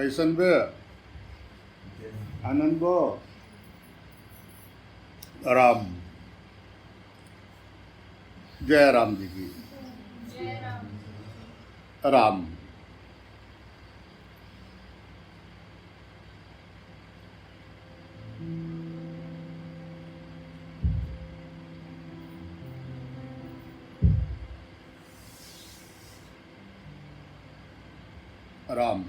ऐसन बे आनंद बो राम। जय राम जी की। राम राम।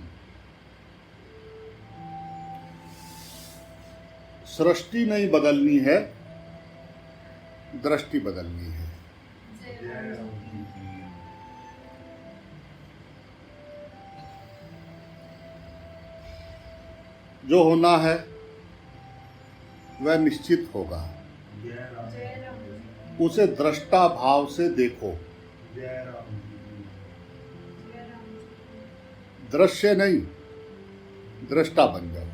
सृष्टि नहीं बदलनी है, दृष्टि बदलनी है। जो होना है वह निश्चित होगा, उसे दृष्टा भाव से देखो। दृश्य नहीं, दृष्टा बन जाओ।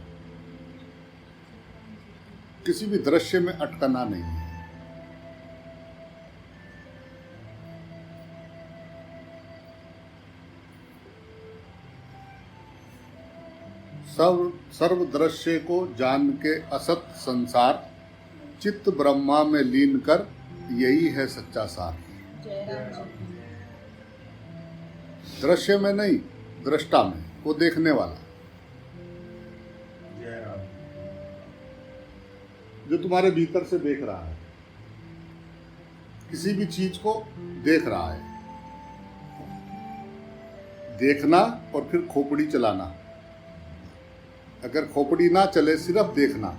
किसी भी दृश्य में अटकना नहीं है। सर्व दृश्य को जान के असत संसार, चित्त ब्रह्मा में लीन कर, यही है सच्चा सार। दृश्य में नहीं, दृष्टा में, वो देखने वाला जो तुम्हारे भीतर से देख रहा है, किसी भी चीज को देख रहा है। देखना और फिर खोपड़ी चलाना। अगर खोपड़ी ना चले, सिर्फ देखना,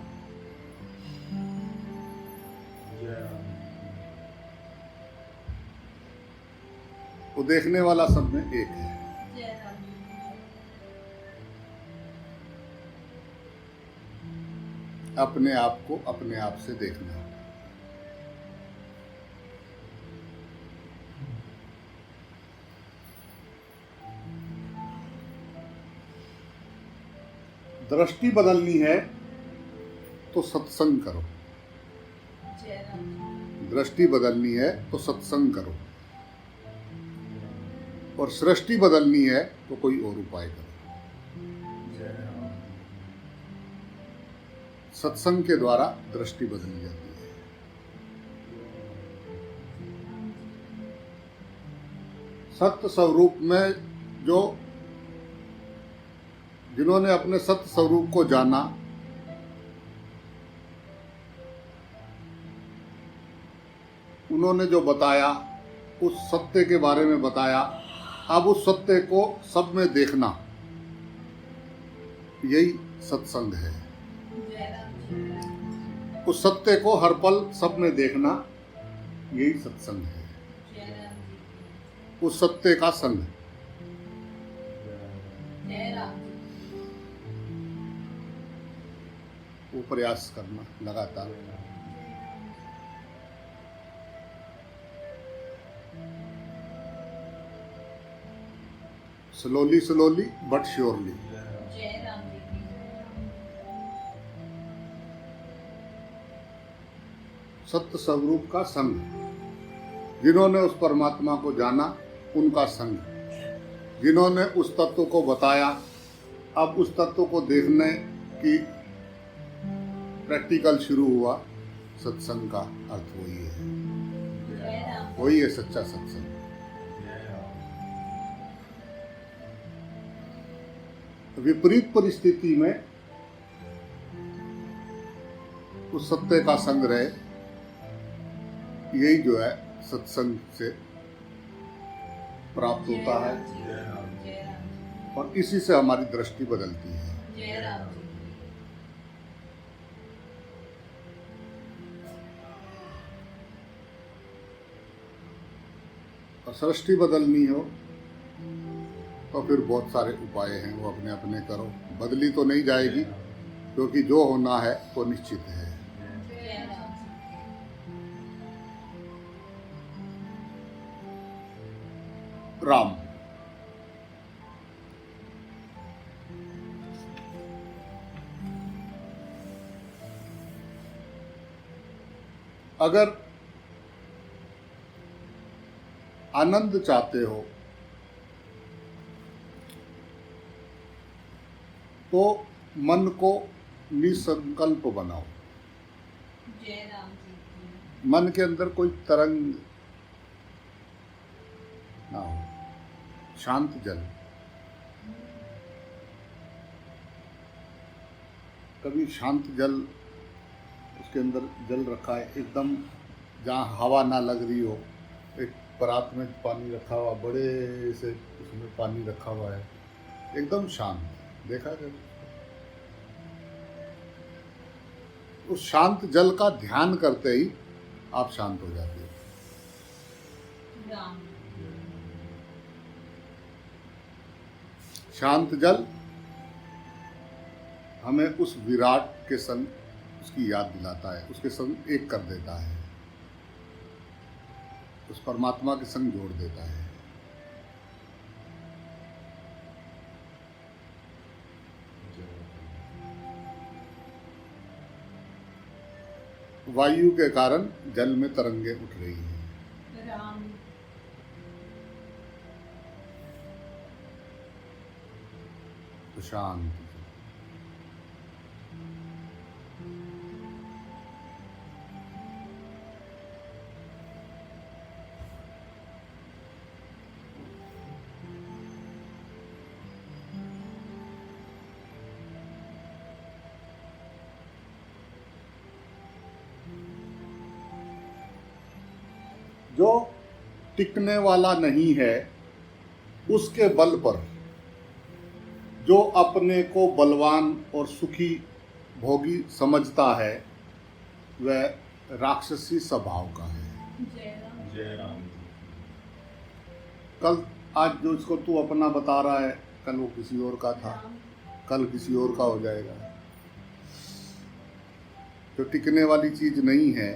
वो देखने वाला सब में एक है। अपने आप को अपने आप से देखना। दृष्टि बदलनी है तो सत्संग करो। दृष्टि बदलनी है तो सत्संग करो, और सृष्टि बदलनी है तो कोई और उपाय करो। सत्संग के द्वारा दृष्टि बदली जाती है। सत्य स्वरूप में जिन्होंने अपने सत्य स्वरूप को जाना, उन्होंने जो बताया, उस सत्य के बारे में बताया, अब उस सत्य को सब में देखना, यही सत्संग है। उस सत्य को हर पल सब में देखना, यही सत्संग है। उस सत्य का संग। वो प्रयास करना लगातार। Slowly but surely. सत्य स्वरूप का संग, जिन्होंने उस परमात्मा को जाना, उनका संग, जिन्होंने उस तत्व को बताया, अब उस तत्व को देखने की प्रैक्टिकल शुरू हुआ। सत्संग का अर्थ वही है, वही है सच्चा सत्संग। विपरीत परिस्थिति में उस सत्य का संग रहे, यही जो है सत्संग से प्राप्त होता है, और इसी से हमारी दृष्टि बदलती है। और सृष्टि बदलनी हो तो फिर बहुत सारे उपाय हैं, वो अपने अपने करो। बदली तो नहीं जाएगी, क्योंकि जो होना है वो निश्चित है। राम। अगर आनंद चाहते हो तो मन को निसंकल्प बनाओ। जय राम जी की। मन के अंदर कोई तरंग ना हो, शांत जल। कभी शांत जल, उसके अंदर जल रखा है एकदम, जहाँ हवा ना लग रही हो, एक परात में पानी रखा हुआ, बड़े से उसमें पानी रखा हुआ है, एकदम शांत, देखा कभी? उस शांत जल का ध्यान करते ही आप शांत हो जाते हो। राम। शांत जल हमें उस विराट के संग उसकी याद दिलाता है, उसके संग एक कर देता है, उस परमात्मा के संग जोड़ देता है। वायु के कारण जल में तरंगे उठ रही हैं। राम। तो शांत। जो टिकने वाला नहीं है, उसके बल पर जो अपने को बलवान और सुखी भोगी समझता है, वह राक्षसी स्वभाव का है। जय राम। जय राम। कल आज जो इसको तू अपना बता रहा है, कल वो किसी और का था, राम। कल किसी और का हो जाएगा। जो टिकने वाली चीज नहीं है,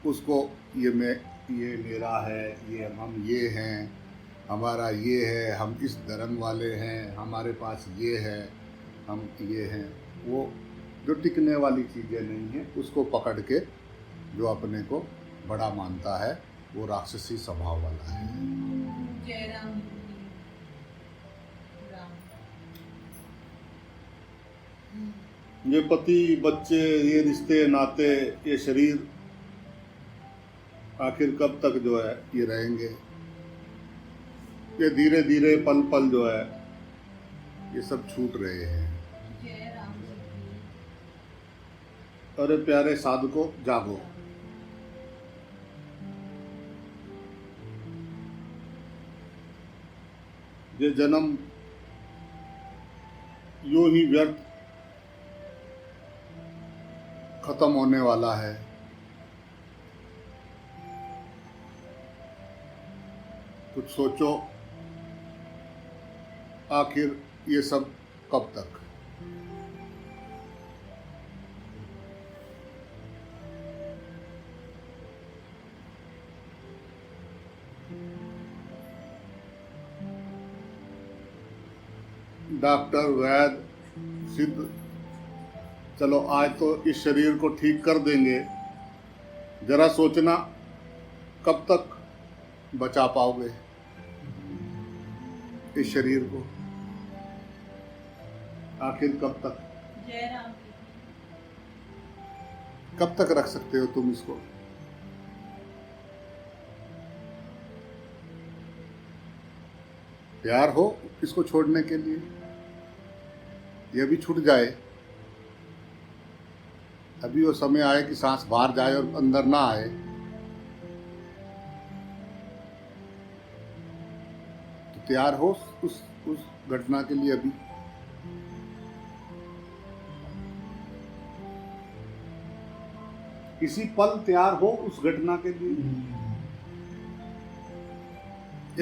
उसको ये मेरा है, ये हम ये हैं, हमारा ये है, हम इस धर्म वाले हैं, हमारे पास ये है, हम ये हैं, वो जो टिकने वाली चीज़ें नहीं हैं, उसको पकड़ के जो अपने को बड़ा मानता है, वो राक्षसी स्वभाव वाला है। जय राम जी की। राम। ये पति बच्चे, ये रिश्ते नाते, ये शरीर आखिर कब तक जो है ये रहेंगे? ये धीरे धीरे पल पल जो है ये सब छूट रहे हैं। जय राम जी की। अरे प्यारे साधको, जागो। ये जन्म यूं ही व्यर्थ खत्म होने वाला है। कुछ सोचो, आखिर ये सब कब तक? डॉक्टर, वैद्य, सिद्ध, चलो आज तो इस शरीर को ठीक कर देंगे, जरा सोचना कब तक बचा पाओगे इस शरीर को? आखिर कब तक? जय राम जी की। कब तक रख सकते हो तुम इसको? तैयार हो इसको छोड़ने के लिए? ये भी छूट जाए, अभी वो समय आए कि सांस बाहर जाए और अंदर ना आए, तो तैयार हो उस घटना के लिए? अभी इसी पल तैयार हो उस घटना के लिए?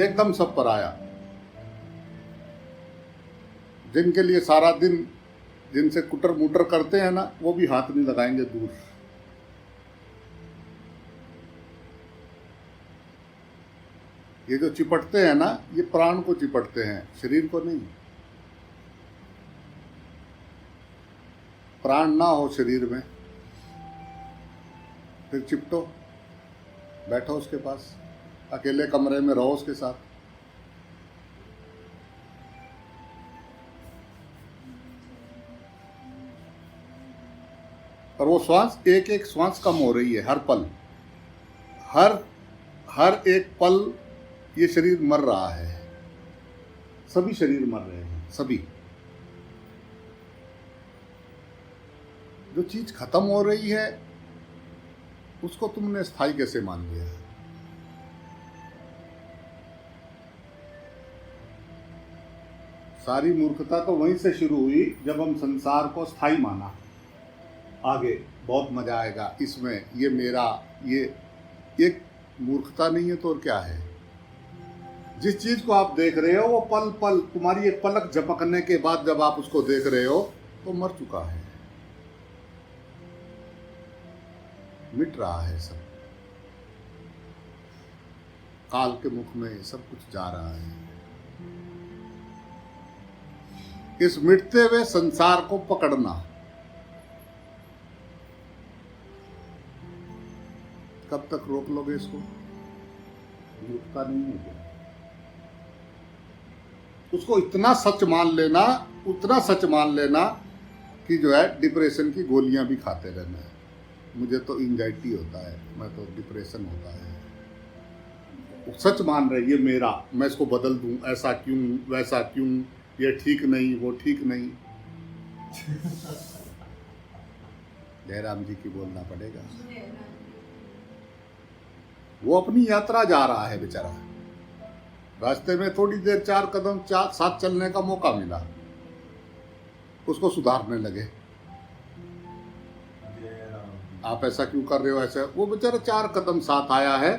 एकदम सब पर आया। जिनके लिए सारा दिन जिनसे कुटर मुटर करते हैं ना, वो भी हाथ नहीं लगाएंगे दूर। ये जो चिपटते हैं ना, ये प्राण को चिपटते हैं, शरीर को नहीं। प्राण ना हो शरीर में, फिर चिपटो, बैठो उसके पास, अकेले कमरे में रहो उसके साथ। और वो श्वास एक एक श्वास कम हो रही है हर पल, हर एक पल ये शरीर मर रहा है, सभी शरीर मर रहे हैं, सभी। जो चीज खत्म हो रही है उसको तुमने स्थायी कैसे मान लिया? सारी मूर्खता तो वहीं से शुरू हुई जब हम संसार को स्थायी माना। आगे बहुत मजा आएगा इसमें, ये मेरा, ये एक मूर्खता नहीं है तो और क्या है? जिस चीज को आप देख रहे हो वो पल पल, तुम्हारी एक पलक झपकने के बाद जब आप उसको देख रहे हो तो मर चुका है, मिट रहा है सब, काल के मुख में सब कुछ जा रहा है। इस मिटते हुए संसार को पकड़ना, कब तक रोक लोगे इसको? रुकता नहीं है क्या? उसको इतना सच मान लेना, उतना सच मान लेना कि जो है डिप्रेशन की गोलियां भी खाते रहना है। मुझे तो एंजाइटी होता है, मैं तो डिप्रेशन होता है, सच मान रहे ये मेरा, मैं इसको बदल दूं, ऐसा क्यों वैसा क्यों, ये ठीक नहीं वो ठीक नहीं। जयराम जी की बोलना पड़ेगा। वो अपनी यात्रा जा रहा है बेचारा, रास्ते में थोड़ी देर 4 कदम साथ चलने का मौका मिला, उसको सुधारने लगे। आप ऐसा क्यों कर रहे हो, ऐसा? वो बेचारा 4 कदम साथ आया है,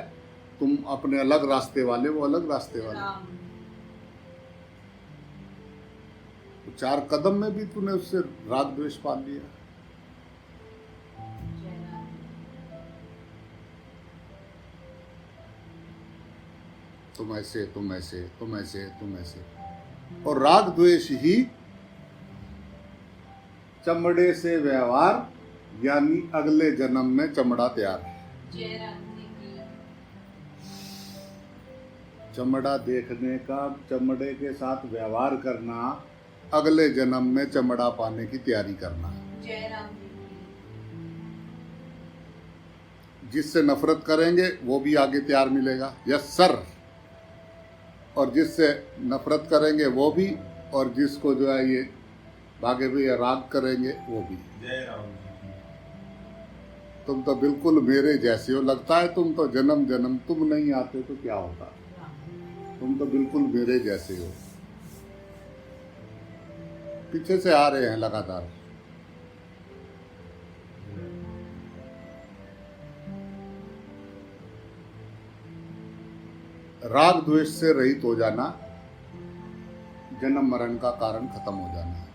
तुम अपने अलग रास्ते वाले, वो अलग रास्ते वाले। 4 कदम में भी तूने उससे राग द्वेष पाल लिया। तुम ऐसे, तुम ऐसे, तुम ऐसे, तुम ऐसे, और राग द्वेष ही चमड़े से व्यवहार, यानी अगले जन्म में चमड़ा तैयार है। चमड़ा देखने का, चमड़े के साथ व्यवहार करना, अगले जन्म में चमड़ा पाने की तैयारी करना। जिससे नफरत करेंगे वो भी आगे तैयार मिलेगा, यस सर। और जिससे नफरत करेंगे वो भी, और जिसको जो है ये भागे भी राग करेंगे वो भी। तुम तो बिल्कुल मेरे जैसे हो, लगता है तुम तो जन्म जन्म, तुम नहीं आते तो क्या होता, तुम तो बिल्कुल मेरे जैसे हो। पीछे से आ रहे हैं लगातार। राग द्वेष से रहित हो जाना, जन्म मरण का कारण खत्म हो जाना है।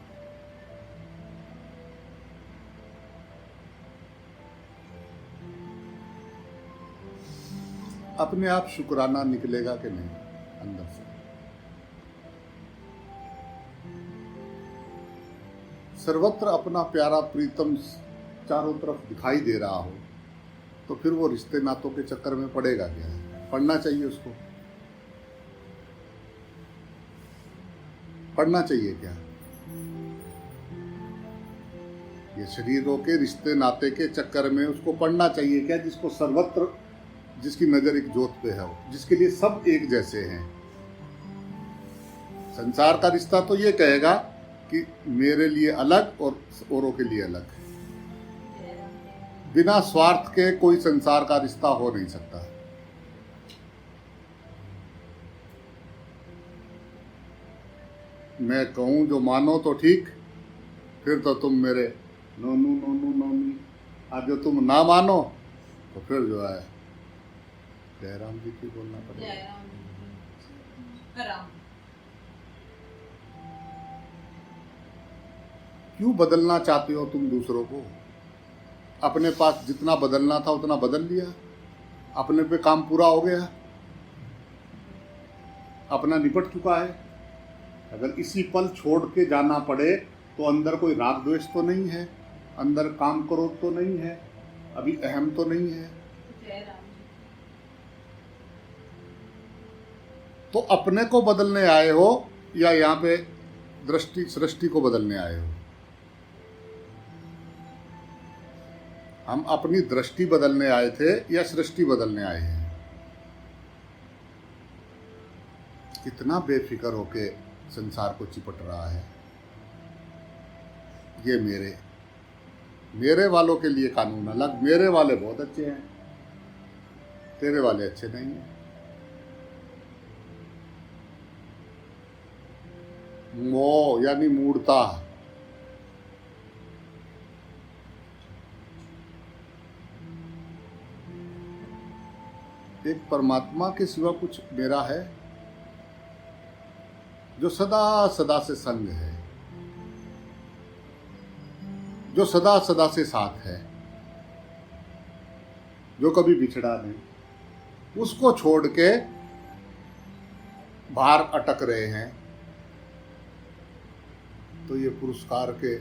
अपने आप शुक्राना निकलेगा कि नहीं अंदर से? सर्वत्र अपना प्यारा प्रीतम चारों तरफ दिखाई दे रहा हो तो फिर वो रिश्ते नातों के चक्कर में पड़ेगा क्या? पढ़ना चाहिए उसको, पढ़ना चाहिए क्या? ये शरीरों के रिश्ते नाते के चक्कर में उसको पढ़ना चाहिए क्या? जिसको सर्वत्र, जिसकी नजर एक जोत पे है, जिसके लिए सब एक जैसे हैं। संसार का रिश्ता तो ये कहेगा कि मेरे लिए अलग और औरों के लिए अलग। बिना स्वार्थ के कोई संसार का रिश्ता हो नहीं सकता। मैं कहूं जो मानो तो ठीक, फिर तो तुम मेरे नोनू नोनू नोनी, आज जो तुम ना मानो तो फिर जो है जयराम जी की बोलना पड़ेगा। क्यों बदलना चाहते हो तुम दूसरों को? अपने पास जितना बदलना था उतना बदल लिया, अपने पे काम पूरा हो गया, अपना निपट चुका है। अगर इसी पल छोड़ के जाना पड़े तो अंदर कोई राग द्वेष तो नहीं है, अंदर काम क्रोध तो नहीं है, अभी अहम तो नहीं है। तो अपने को बदलने आए हो या यहाँ पे दृष्टि सृष्टि को बदलने आए हो? हम अपनी दृष्टि बदलने आए थे या सृष्टि बदलने आए हैं? कितना बेफिक्र होके संसार को चिपट रहा है। ये मेरे वालों के लिए कानून अलग, मेरे वाले बहुत अच्छे हैं, तेरे वाले अच्छे नहीं हैं। मोह यानी मूढ़ता, एक परमात्मा के सिवा कुछ मेरा है जो सदा सदा से संग है, जो सदा सदा से साथ है, जो कभी बिछड़ा नहीं, उसको छोड़ के बाहर अटक रहे हैं। तो ये पुरस्कार के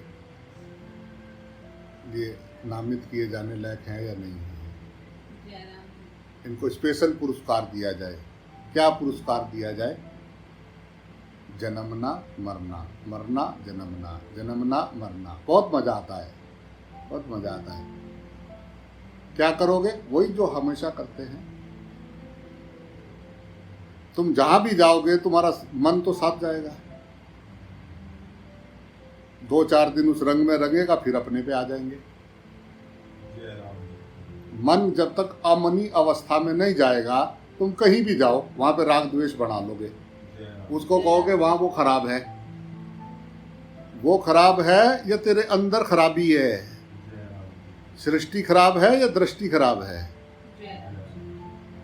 लिए नामित किए जाने लायक हैं या नहीं है? इनको स्पेशल पुरस्कार दिया जाए। क्या पुरस्कार दिया जाए? जन्मना मरना, मरना जन्मना, जन्मना मरना। बहुत मजा आता है, बहुत मजा आता है। क्या करोगे? वही जो हमेशा करते हैं। तुम जहां भी जाओगे तुम्हारा मन तो साथ जाएगा। 2-4 दिन उस रंग में रंगेगा, फिर अपने पे आ जाएंगे। मन जब तक अमनी अवस्था में नहीं जाएगा, तुम कहीं भी जाओ वहां पे राग द्वेष बढ़ा लोगे। उसको कहोगे वहां वो खराब है। वो खराब है या तेरे अंदर खराबी है? सृष्टि खराब है या दृष्टि खराब है?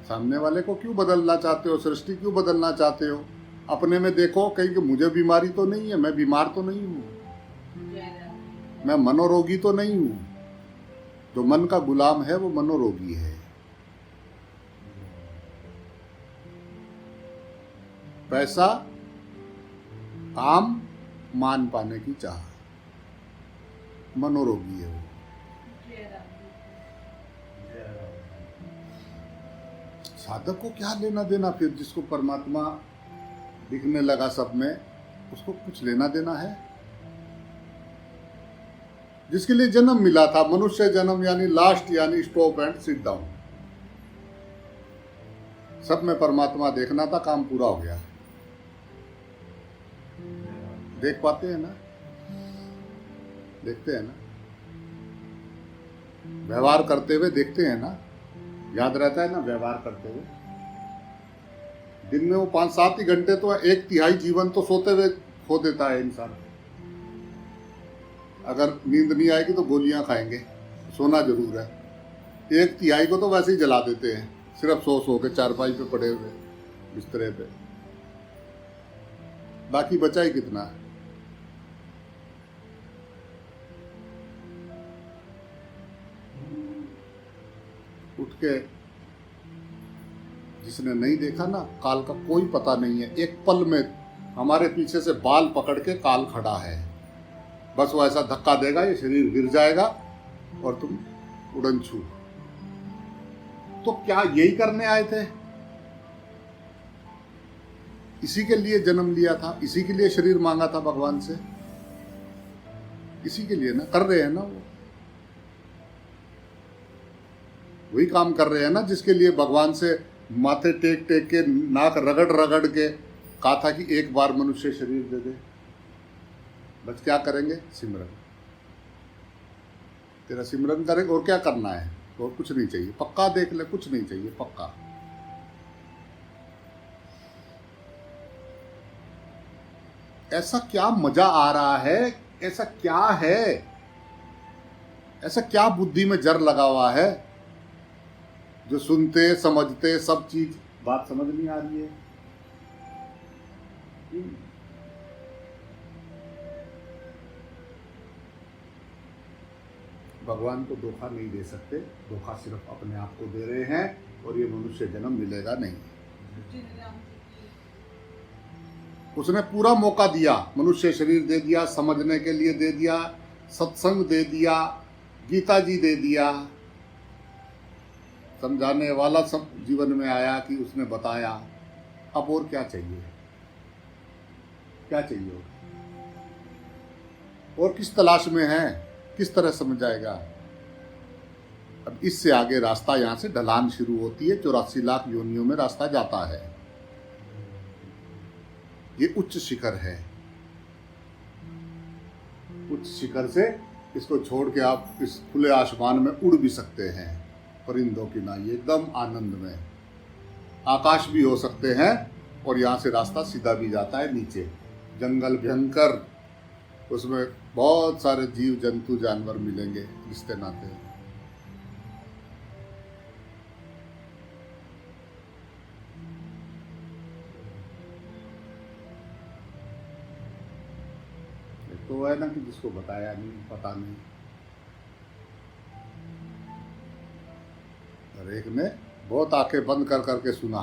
सामने वाले को क्यों बदलना चाहते हो? सृष्टि क्यों बदलना चाहते हो? अपने में देखो, कहीं कि मुझे बीमारी तो नहीं है, मैं बीमार तो नहीं हूं, मैं मनोरोगी तो नहीं हूं। जो मन का गुलाम है वो मनोरोगी है। पैसा, काम, मान पाने की चाह, मनोरोगी है वो। साधक को क्या लेना देना फिर? जिसको परमात्मा दिखने लगा सब में, उसको कुछ लेना देना है? जिसके लिए जन्म मिला था, मनुष्य जन्म यानी लास्ट, यानी स्टॉप एंड सिट डाउन, सब में परमात्मा देखना था, काम पूरा हो गया। देख पाते हैं ना? देखते हैं ना? व्यवहार करते हुए देखते हैं ना? याद रहता है ना व्यवहार करते हुए? दिन में वो 5-7 ही घंटे, तो 1/3 जीवन तो सोते हुए खो देता है इंसान। अगर नींद नहीं आएगी तो गोलियां खाएंगे, सोना जरूर है। 1/3 को तो वैसे ही जला देते हैं, सिर्फ सो के चारपाई पे पड़े हुए बिस्तरे पे। बाकी बचा ही कितना है? उठ के, जिसने नहीं देखा ना, काल का कोई पता नहीं है। एक पल में हमारे पीछे से बाल पकड़ के काल खड़ा है, बस वो ऐसा धक्का देगा, ये शरीर गिर जाएगा और तुम उड़न छू। तो क्या यही करने आए थे? इसी के लिए जन्म लिया था, इसी के लिए शरीर मांगा था भगवान से, इसी के लिए ना कर रहे हैं ना। वो वही काम कर रहे हैं ना जिसके लिए भगवान से माथे टेक टेक के, नाक रगड़ रगड़ के कहा था कि एक बार मनुष्य शरीर दे दे। बस क्या करेंगे? सिमरन। तेरा सिमरन करेंगे, और क्या करना है? और कुछ नहीं चाहिए, पक्का देख ले, कुछ नहीं चाहिए, पक्का। ऐसा क्या मजा आ रहा है? ऐसा क्या है? ऐसा क्या बुद्धि में जर लगा हुआ है जो सुनते समझते सब चीज बात समझ नहीं आ रही है? भगवान को धोखा नहीं दे सकते, धोखा सिर्फ अपने आप को दे रहे हैं, और ये मनुष्य जन्म मिलेगा नहीं। उसने पूरा मौका दिया, मनुष्य शरीर दे दिया, समझने के लिए दे दिया, सत्संग दे दिया, गीता जी दे दिया, समझाने वाला सब जीवन में आया कि उसने बताया। अब और क्या चाहिए? क्या चाहिए? और किस तलाश में है? किस तरह समझ आएगा? अब इससे आगे रास्ता यहाँ से ढलान शुरू होती है, 84 लाख योनियों में रास्ता जाता है। ये उच्च शिखर है। उच्च शिखर से इसको छोड़ के आप इस खुले आसमान में उड़ भी सकते हैं, परिंदों की नाई, एकदम आनंद में आकाश भी हो सकते हैं। और यहाँ से रास्ता सीधा भी जाता है नीचे, जंगल भयंकर, उसमें बहुत सारे जीव जंतु जानवर मिलेंगे रिश्ते नाते। तो है ना कि जिसको बताया नहीं, पता नहीं। और एक ने बहुत आंखें बंद कर करके सुना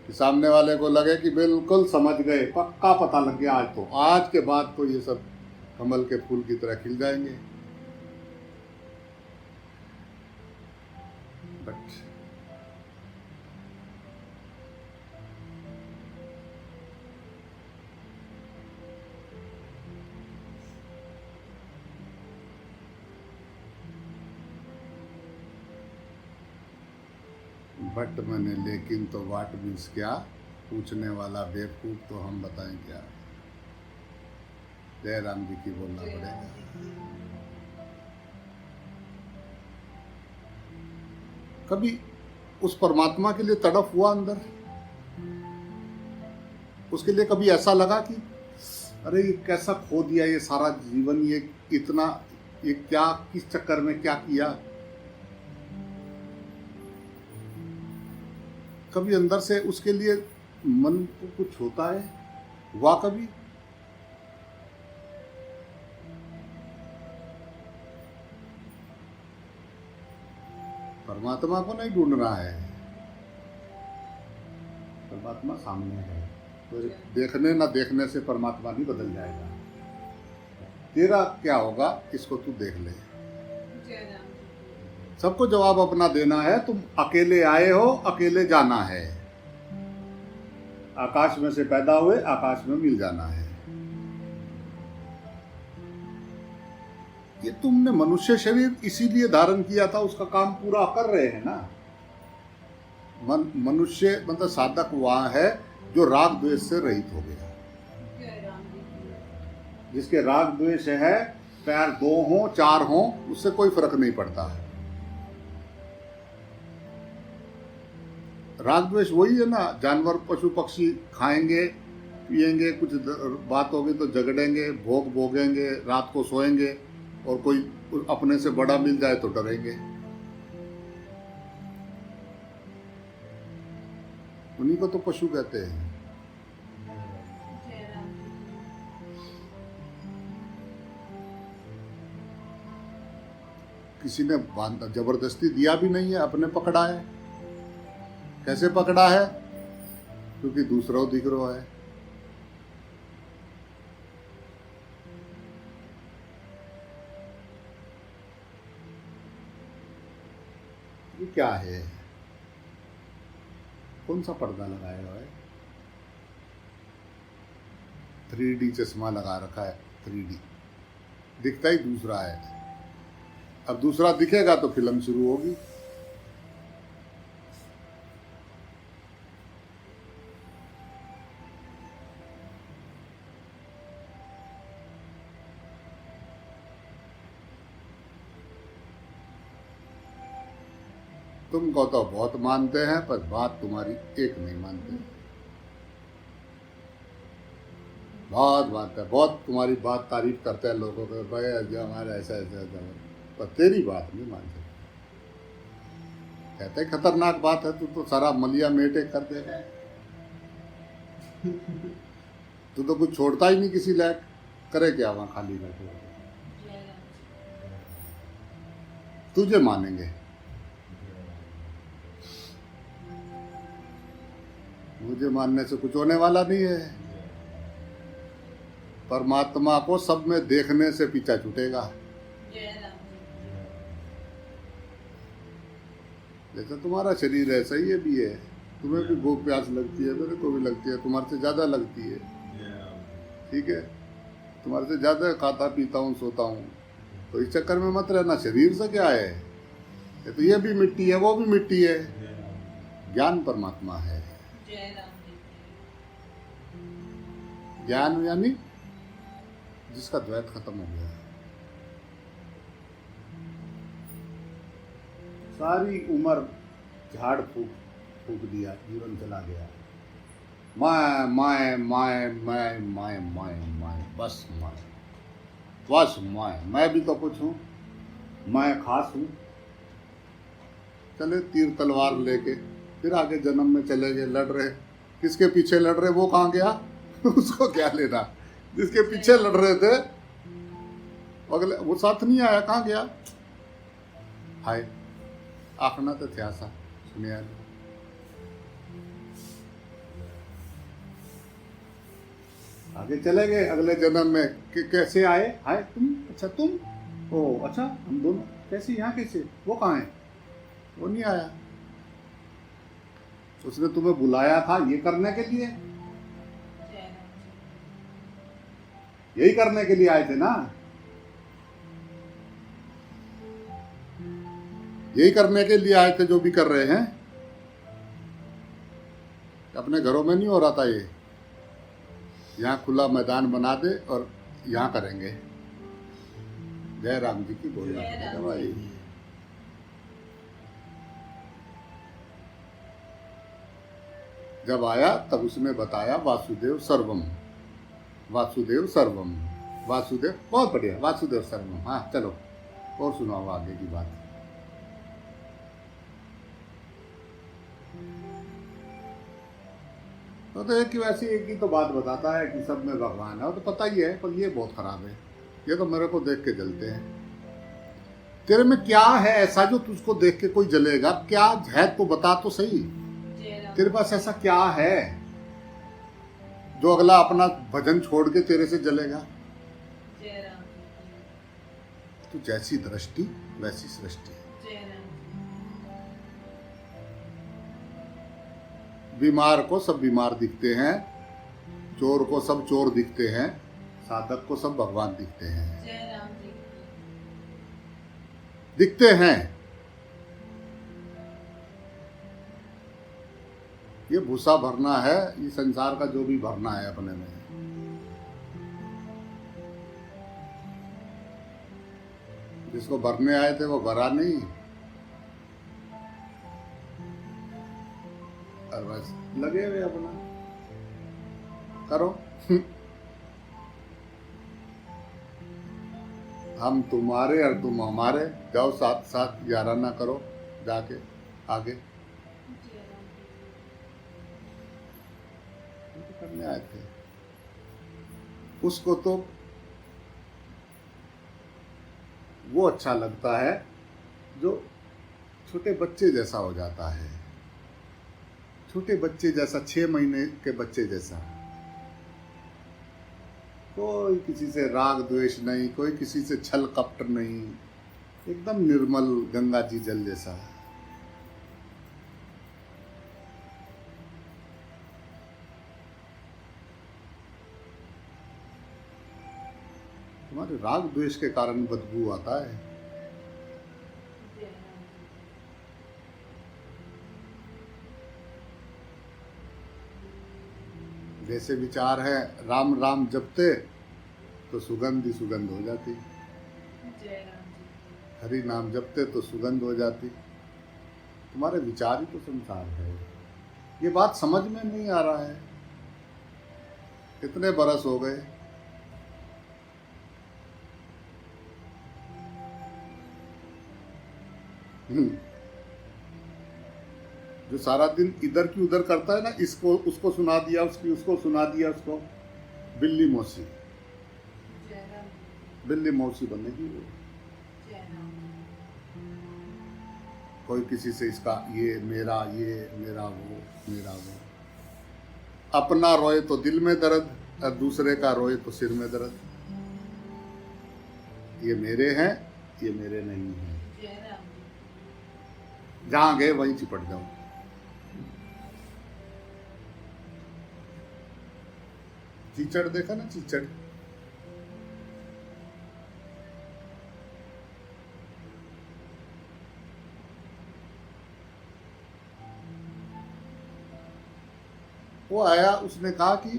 कि सामने वाले को लगे कि बिल्कुल समझ गए, पक्का पता लग गया, आज के बाद तो ये सब कमल के फूल की तरह खिल जाएंगे। बट बट मैंने लेकिन तो वाट मीन्स क्या, पूछने वाला बेवकूफ तो हम बताएं क्या। जय राम जी की बोलना पड़ेगा। कभी उस परमात्मा के लिए तड़प हुआ अंदर, उसके लिए कभी ऐसा लगा कि अरे ये कैसा खो दिया ये सारा जीवन, ये इतना, ये क्या, किस चक्कर में क्या किया। कभी अंदर से उसके लिए मन को कुछ होता है, हुआ कभी? परमात्मा को नहीं ढूंढना है, परमात्मा सामने है। तो देखने ना देखने से परमात्मा नहीं बदल जाएगा। तेरा क्या होगा इसको तू देख ले। सबको जवाब अपना देना है। तुम अकेले आए हो, अकेले जाना है। आकाश में से पैदा हुए, आकाश में मिल जाना है। ये तुमने मनुष्य शरीर इसीलिए धारण किया था, उसका काम पूरा कर रहे हैं ना। मनुष्य मतलब साधक वहां है जो राग द्वेष से रहित हो गया। जिसके राग द्वेष है, पैर 2 हो 4 हो, उससे कोई फर्क नहीं पड़ता है। राग द्वेष वही है ना, जानवर पशु पक्षी खाएंगे पिएंगे, कुछ बात होगी तो झगड़ेंगे, भोग भोगेंगे, रात को सोएंगे, और कोई अपने से बड़ा मिल जाए तो डरेंगे। उन्हीं को तो पशु कहते हैं। किसी ने जबरदस्ती दिया भी नहीं है, अपने पकड़ा है। कैसे पकड़ा है? क्योंकि दूसरा दिख रहा है। ये क्या है? कौन सा पर्दा लगाया हुआ है? 3D चश्मा लगा रखा है। 3D दिखता ही दूसरा है। अब दूसरा दिखेगा तो फिल्म शुरू होगी। तुमको तो बहुत मानते हैं, पर बात तुम्हारी एक नहीं मानते। बहुत मानते हैं, बहुत तुम्हारी बात तारीफ करते हैं लोगों को, भाई जो हमारा ऐसा ऐसा ऐसा, पर तेरी बात नहीं मानते। कहते हैं खतरनाक बात है, तू तो सारा मलिया मेटे कर देगा। तू तो कुछ छोड़ता ही नहीं किसी लायक, करे क्या वहां खाली बैठे? तुझे मानेंगे, मुझे मानने से कुछ होने वाला नहीं है। परमात्मा को सब में देखने से पीछा छूटेगा। जैसा तुम्हारा शरीर है, सही है भी है, तुम्हें भी भूख प्यास लगती है, मेरे को भी लगती है, तुम्हारे से ज्यादा लगती है। ठीक है, तुम्हारे से ज्यादा खाता पीता हूँ, सोता हूँ, तो इस चक्कर में मत रहना। शरीर से क्या है? तो ये भी मिट्टी है, वो भी मिट्टी है। ज्ञान परमात्मा है। जय राम जी की। ज्ञान यानी जिसका द्वैत खत्म हो गया, सारी उम्र झाड़ फूक फूक दिया, जीवन चला गया। मैं बस मैं भी तो कुछ हूँ, मैं खास हूँ। चले तीर तलवार लेके फिर आगे जन्म में चले गए, लड़ रहे। किसके पीछे लड़ रहे, वो कहाँ गया? उसको क्या लेना? जिसके पीछे लड़ रहे थे अगले वो साथ नहीं आया, कहाँ गया? हाय आखना तो थे सा सुनिया। आगे चले गए अगले जन्म में कि कैसे आए? हाय तुम, अच्छा तुम, ओ अच्छा हम दोनों कैसे, यहाँ कैसे, वो कहाँ है? वो नहीं आया। उसने तुम्हें बुलाया था ये करने के लिए, जय राम जी। यही करने के लिए आए थे ना, यही करने के लिए आए थे जो भी कर रहे हैं। अपने घरों में नहीं हो रहा था ये, यहाँ खुला मैदान बना दे और यहाँ करेंगे। जय राम जी की बोल जय राम भाई। जी। जब आया तब उसने बताया वासुदेव सर्वम, वासुदेव सर्वम, वासुदेव बहुत बढ़िया, वासुदेव सर्वम। हाँ चलो और सुनाओ आगे की बात। तो एक ही वैसी एक ही तो बात बताता है कि सब में भगवान है, वो तो पता ही है, पर ये बहुत खराब है। ये तो मेरे को देख के जलते हैं। तेरे में क्या है ऐसा जो तुझको देख के कोई जलेगा? क्या है तो बता तो सही। जय राम। तेरे पास ऐसा क्या है जो अगला अपना भजन छोड़ के तेरे से जलेगा? जय राम जी की। तो जैसी दृष्टि वैसी सृष्टि। जय राम जी। बीमार को सब बीमार दिखते हैं, चोर को सब चोर दिखते हैं, साधक को सब भगवान दिखते हैं। जय राम जी की। दिखते हैं। ये भूसा भरना है, ये संसार का जो भी भरना है अपने में। जिसको भरने आए थे वो भरा नहीं, और बस लगे हुए अपना करो। हम तुम्हारे और तुम हमारे, जाओ साथ साथ याराना करो जाके आगे। जय राम जी। तो करने आए थे उसको, तो वो अच्छा लगता है जो छोटे बच्चे जैसा हो जाता है, छोटे बच्चे जैसा, 6 महीने के बच्चे जैसा। कोई किसी से राग द्वेष नहीं, कोई किसी से छल कपट नहीं, एकदम निर्मल गंगा जी जल जैसा। तुम्हारे राग द्वेष के कारण बदबू आता है। जय राम जी। जैसे विचार है राम राम जपते तो सुगंध ही सुगंध हो जाती, जय राम जी। हरि नाम जपते तो सुगंध हो जाती। तुम्हारे विचार ही तो संसार है। ये बात समझ में नहीं आ रहा है। कितने बरस हो गए, जो सारा दिन इधर की उधर करता है ना, इसको उसको सुना दिया, उसको सुना दिया, उसको बिल्ली मौसी, जय राम जी। बिल्ली मौसी बनेगी वो। जय राम कोई किसी से इसका ये मेरा वो मेरा वो, अपना रोए तो दिल में दर्द और दूसरे का रोए तो सिर में दर्द। ये मेरे हैं, ये मेरे नहीं हैं। जय राम जी। जहां गए वहीं चिपट जाओ। चीचड़ देखा ना, चीचड़ वो आया, उसने कहा कि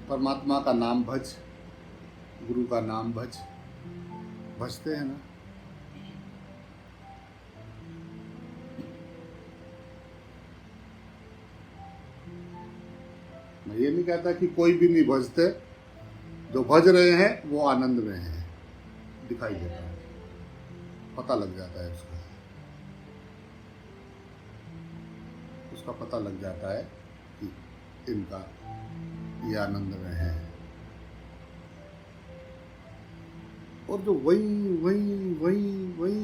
परमात्मा का नाम भज, गुरु का नाम भज। भजते हैं ना। मैं ये नहीं कहता कि कोई भी नहीं भजते, जो भज रहे हैं वो आनंद में हैं, दिखाई देता है, पता लग जाता है उसका पता लग जाता है कि इनका ये आनंद में है। और जो वही वही वही वही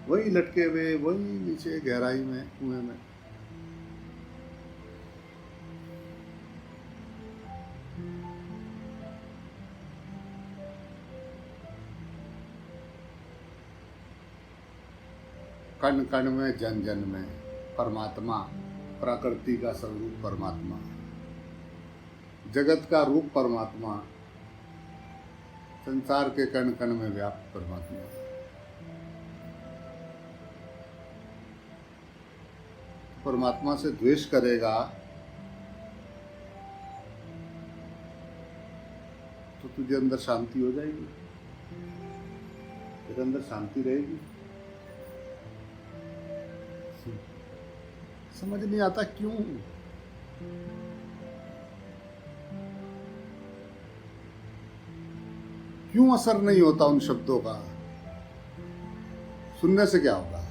वही लटके हुए, वही नीचे गहराई में, कुएं में, कण कण में, जन जन में परमात्मा, प्रकृति का स्वरूप परमात्मा, जगत का रूप परमात्मा, संसार के कण कण में व्याप्त परमात्मा। परमात्मा से द्वेष करेगा तो तुझे अंदर शांति हो जाएगी, तेरे अंदर शांति रहेगी। समझ नहीं आता क्यों। क्यों असर नहीं होता उन शब्दों का? सुनने से क्या होगा?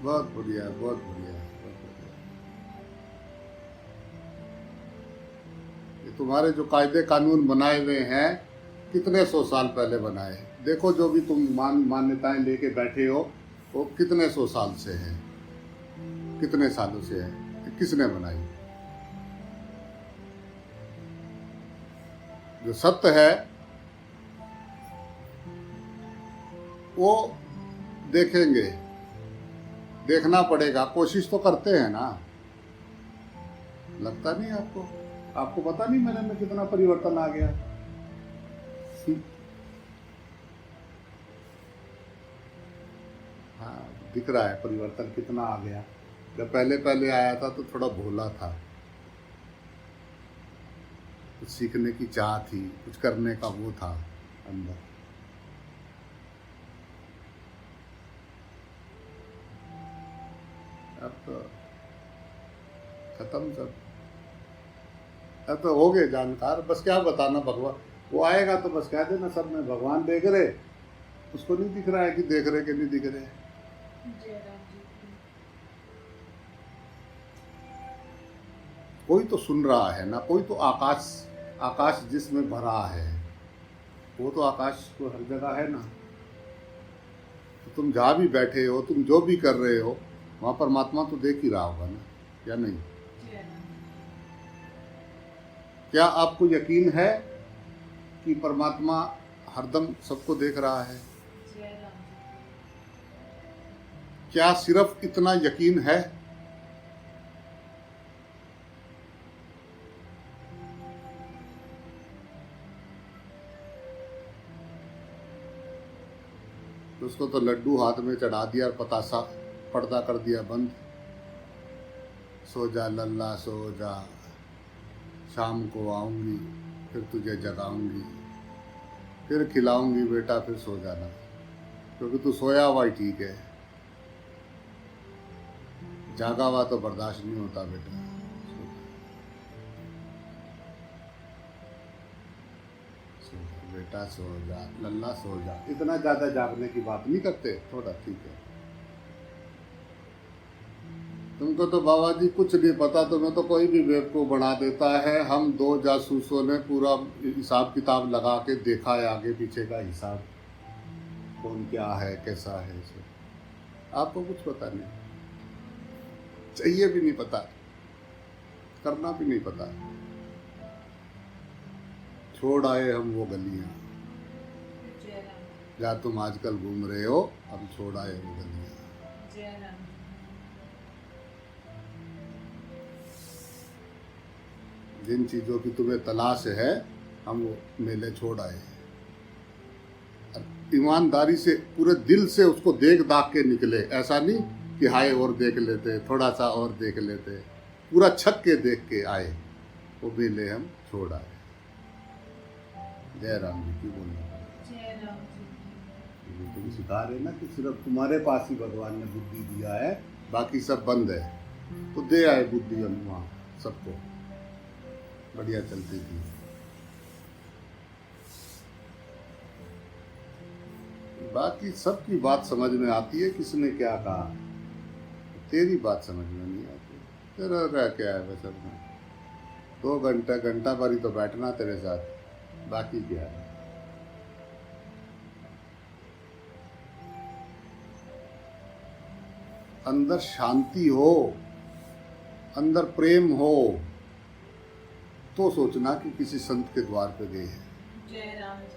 बहुत बढ़िया, बहुत बढ़िया, बहुत बढ़िया। ये तुम्हारे जो कायदे कानून बनाए हुए हैं, कितने 100 साल पहले बनाए। देखो जो भी तुम मान्यताएं लेके बैठे हो, वो कितने 100 साल से है, कितने सालों से है, किसने बनाई? जो सत्य है वो देखेंगे, देखना पड़ेगा, कोशिश तो करते हैं ना। लगता नहीं आपको? आपको पता नहीं मेरे में कितना परिवर्तन आ गया? हाँ, दिख रहा है परिवर्तन कितना आ गया। जब पहले पहले आया था तो थोड़ा भोला था, कुछ सीखने की चाह थी, कुछ करने का वो था अंदर। अब तो खत्म सब। अब तो हो गए जानकार, बस क्या बताना। भगवान वो आएगा तो बस कह देना सब में भगवान देख रहे, उसको नहीं दिख रहा है कि देख रहे कि नहीं दिख रहे। कोई तो सुन रहा है ना, कोई तो आकाश जिसमें भरा है, वो तो आकाश तो हर जगह है ना। तो तुम जहाँ भी बैठे हो, तुम जो भी कर रहे हो, वहाँ परमात्मा तो देख ही रहा होगा ना, या नहीं? क्या आपको यकीन है कि परमात्मा हरदम सबको देख रहा है? क्या सिर्फ इतना यकीन है? उसको तो लड्डू हाथ में चढ़ा दिया और पतासा, पर्दा कर दिया बंद। सो जा लल्ला सो जा, शाम को आऊंगी फिर तुझे जगाऊंगी, फिर खिलाऊंगी बेटा, फिर सो जाना, क्योंकि तू सोया हुआ ही ठीक है, जागा हुआ तो बर्दाश्त नहीं होता बेटा। बेटा सो जा, लल्ला सो जा। इतना ज्यादा जागने की बात नहीं करते, थोड़ा ठीक है। तुमको तो बाबा जी कुछ नहीं पता, तुम्हें तो कोई भी बेवकूफ़ बना देता है। हम 2 जासूसों ने पूरा हिसाब किताब लगा के देखा है, आगे पीछे का हिसाब, कौन क्या है कैसा है। आपको कुछ पता नहीं, चाहिए भी नहीं पता, करना भी नहीं पता। छोड़ आए हम वो गलियां जहाँ तुम आजकल घूम रहे हो, हम छोड़ आए वो गलियां। जिन चीज़ों की तुम्हें तलाश है हम वो मेले छोड़ आए हैं। और ईमानदारी से पूरे दिल से उसको देख दाख के निकले, ऐसा नहीं कि हाय और देख लेते, थोड़ा सा और देख लेते, पूरा छक के देख के आए, वो मेले हम छोड़ आए। जय राम जी की बोलना। जय राम जी की। तुम सिखा रहे ना कि सिर्फ तुम्हारे पास ही भगवान ने बुद्धि दिया है, बाकी सब बंद है, तो दे आए बुद्धि हम वहाँ सबको, बढ़िया चलती थी। बाकी सबकी बात समझ में आती है, किसने क्या कहा, तेरी बात समझ में नहीं आती। तेरा क्या है बस, अपना 2 घंटा भर ही तो बैठना तेरे साथ, बाकी क्या है। अंदर शांति हो, अंदर प्रेम हो, तो सोचना कि किसी संत के द्वार पे गए हैं। जय राम जी की।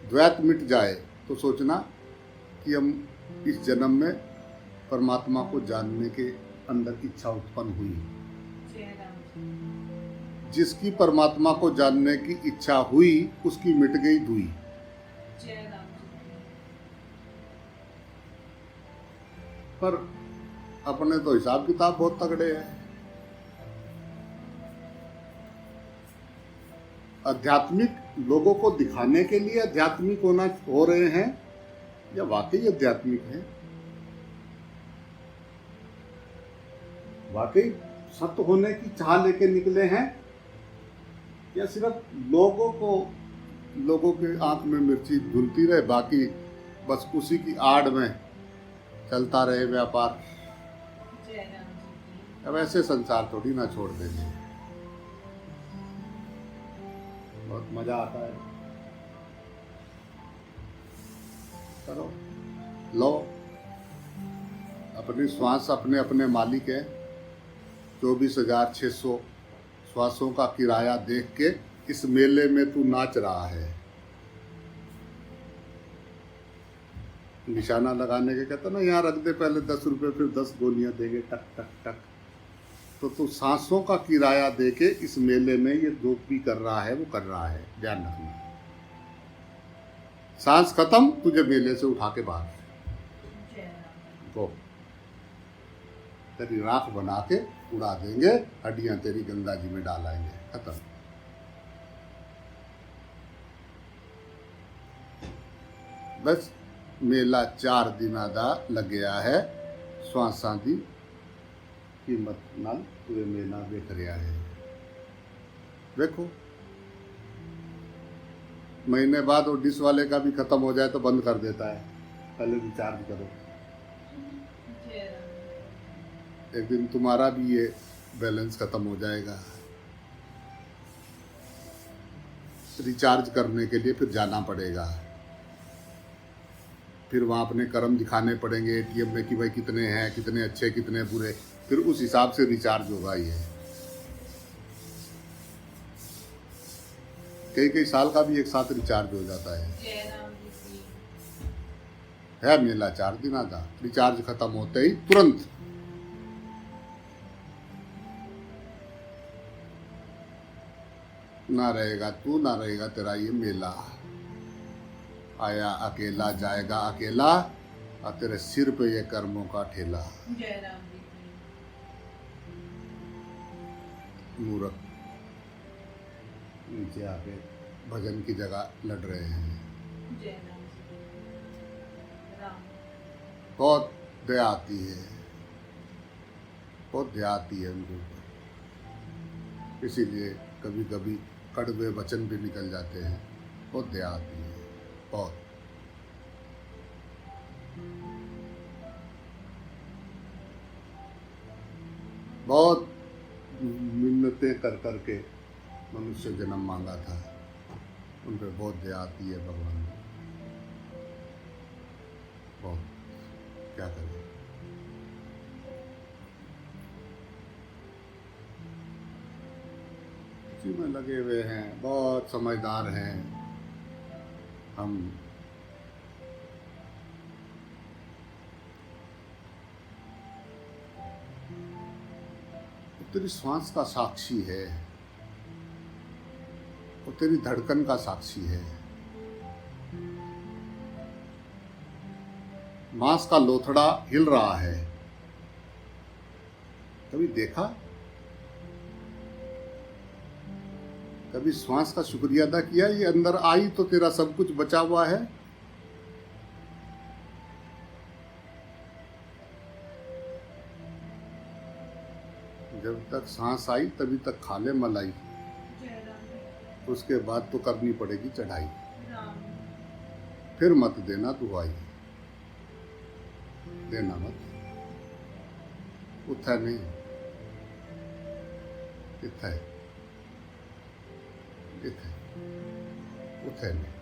द्वैत मिट जाए तो सोचना कि हम इस जन्म में परमात्मा को जानने के अंदर इच्छा उत्पन्न हुई। जय राम जी। जिसकी परमात्मा को जानने की इच्छा हुई उसकी मिट गई दुई। जय राम जी की। पर अपने तो हिसाब किताब बहुत तगड़े हैं। आध्यात्मिक लोगों को दिखाने के लिए आध्यात्मिक हो रहे हैं या वाकई आध्यात्मिक है, वाकई सत्य होने की चाह लेके निकले हैं, या सिर्फ लोगों के आंख में मिर्ची धुलती रहे, बाकी बस उसी की आड़ में चलता रहे व्यापार। जय राम जी की। अब ऐसे संसार थोड़ी ना छोड़ देंगे। बहुत मजा आता है। करो, लो, अपनी श्वास अपने अपने मालिक है। 24,600 श्वासों का किराया देख के इस मेले में तू नाच रहा है। निशाना लगाने के कहता ना, यहाँ रख दे पहले 10 रुपए, फिर 10 गोलियां देंगे, टक टक टक। तो तू सांसों का किराया दे के इस मेले में ये जो भी कर रहा है वो कर रहा है, ध्यान रखना। सांस खत्म, तुझे मेले से उठा के बाहर जय राम। गो, तेरी राख बना के उड़ा देंगे, हड्डियां तेरी गंगा जी में डालेंगे, खत्म। बस मेला 4 दिना दा लग्या है। श्वासां दी कीमत नाल पूरे मेला देख रहा है। देखो, महीने बाद वो डिश वाले का भी खत्म हो जाए तो बंद कर देता है, पहले रिचार्ज करो। जय राम। एक दिन तुम्हारा भी ये बैलेंस खत्म हो जाएगा। रिचार्ज करने के लिए फिर जाना पड़ेगा, फिर वहाँ अपने कर्म दिखाने पड़ेंगे एटीएम में कि भाई कितने हैं, कितने अच्छे, कितने बुरे, फिर उस हिसाब से रिचार्ज होगा। ये कई साल का भी एक साथ रिचार्ज हो जाता है। जय राम जी की। है मेला 4 दिन था, रिचार्ज खत्म होते ही तुरंत ना रहेगा तू, ना रहेगा तेरा ये मेला। आया अकेला जाएगा अकेला, और तेरे सिर पे ये कर्मों का ठेला। जय राम जी की। मूर्ख नीचे आके भजन की जगह लड़ रहे हैं। जय राम जी की। राम। बहुत दया आती है, बहुत दया आती है उनके ऊपर, इसीलिए कभी कभी कड़वे वचन भी निकल जाते हैं। बहुत दया आती है, बहुत। बहुत मिन्नतें कर करके मनुष्य जन्म मांगा था, उन पर बहुत दया आती है भगवान ने, बहुत। क्या करें। इसी में लगे हुए हैं, बहुत समझदार हैं हम। तेरी श्वास का साक्षी है, वो तेरी धड़कन का साक्षी है। मांस का लोथड़ा हिल रहा है, कभी देखा? कभी श्वास का शुक्रिया अदा किया? ये अंदर आई तो तेरा सब कुछ बचा हुआ है। जब तक सांस आई तभी तक खा ले मलाई, जय राम उसके बाद तो करनी पड़ेगी चढ़ाई। राम फिर मत देना दुआई, देना मत। उठा नहीं, इथे इथे उठे नहीं,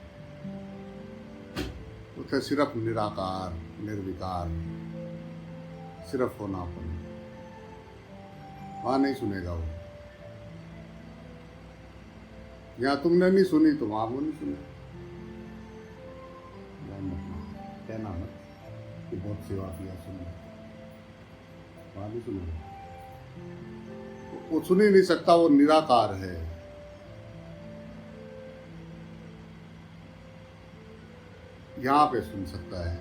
उठे सिर्फ निराकार निर्विकार, सिर्फ होनापन। वहां नहीं सुनेगा वो। यहाँ तुमने नहीं सुनी तो वहां वो नहीं सुने। कहना मत कि बहुत सेवा किया, सुन वहां नहीं सुनेगा। वो सुन ही नहीं सकता, वो निराकार है। यहाँ पे सुन सकता है,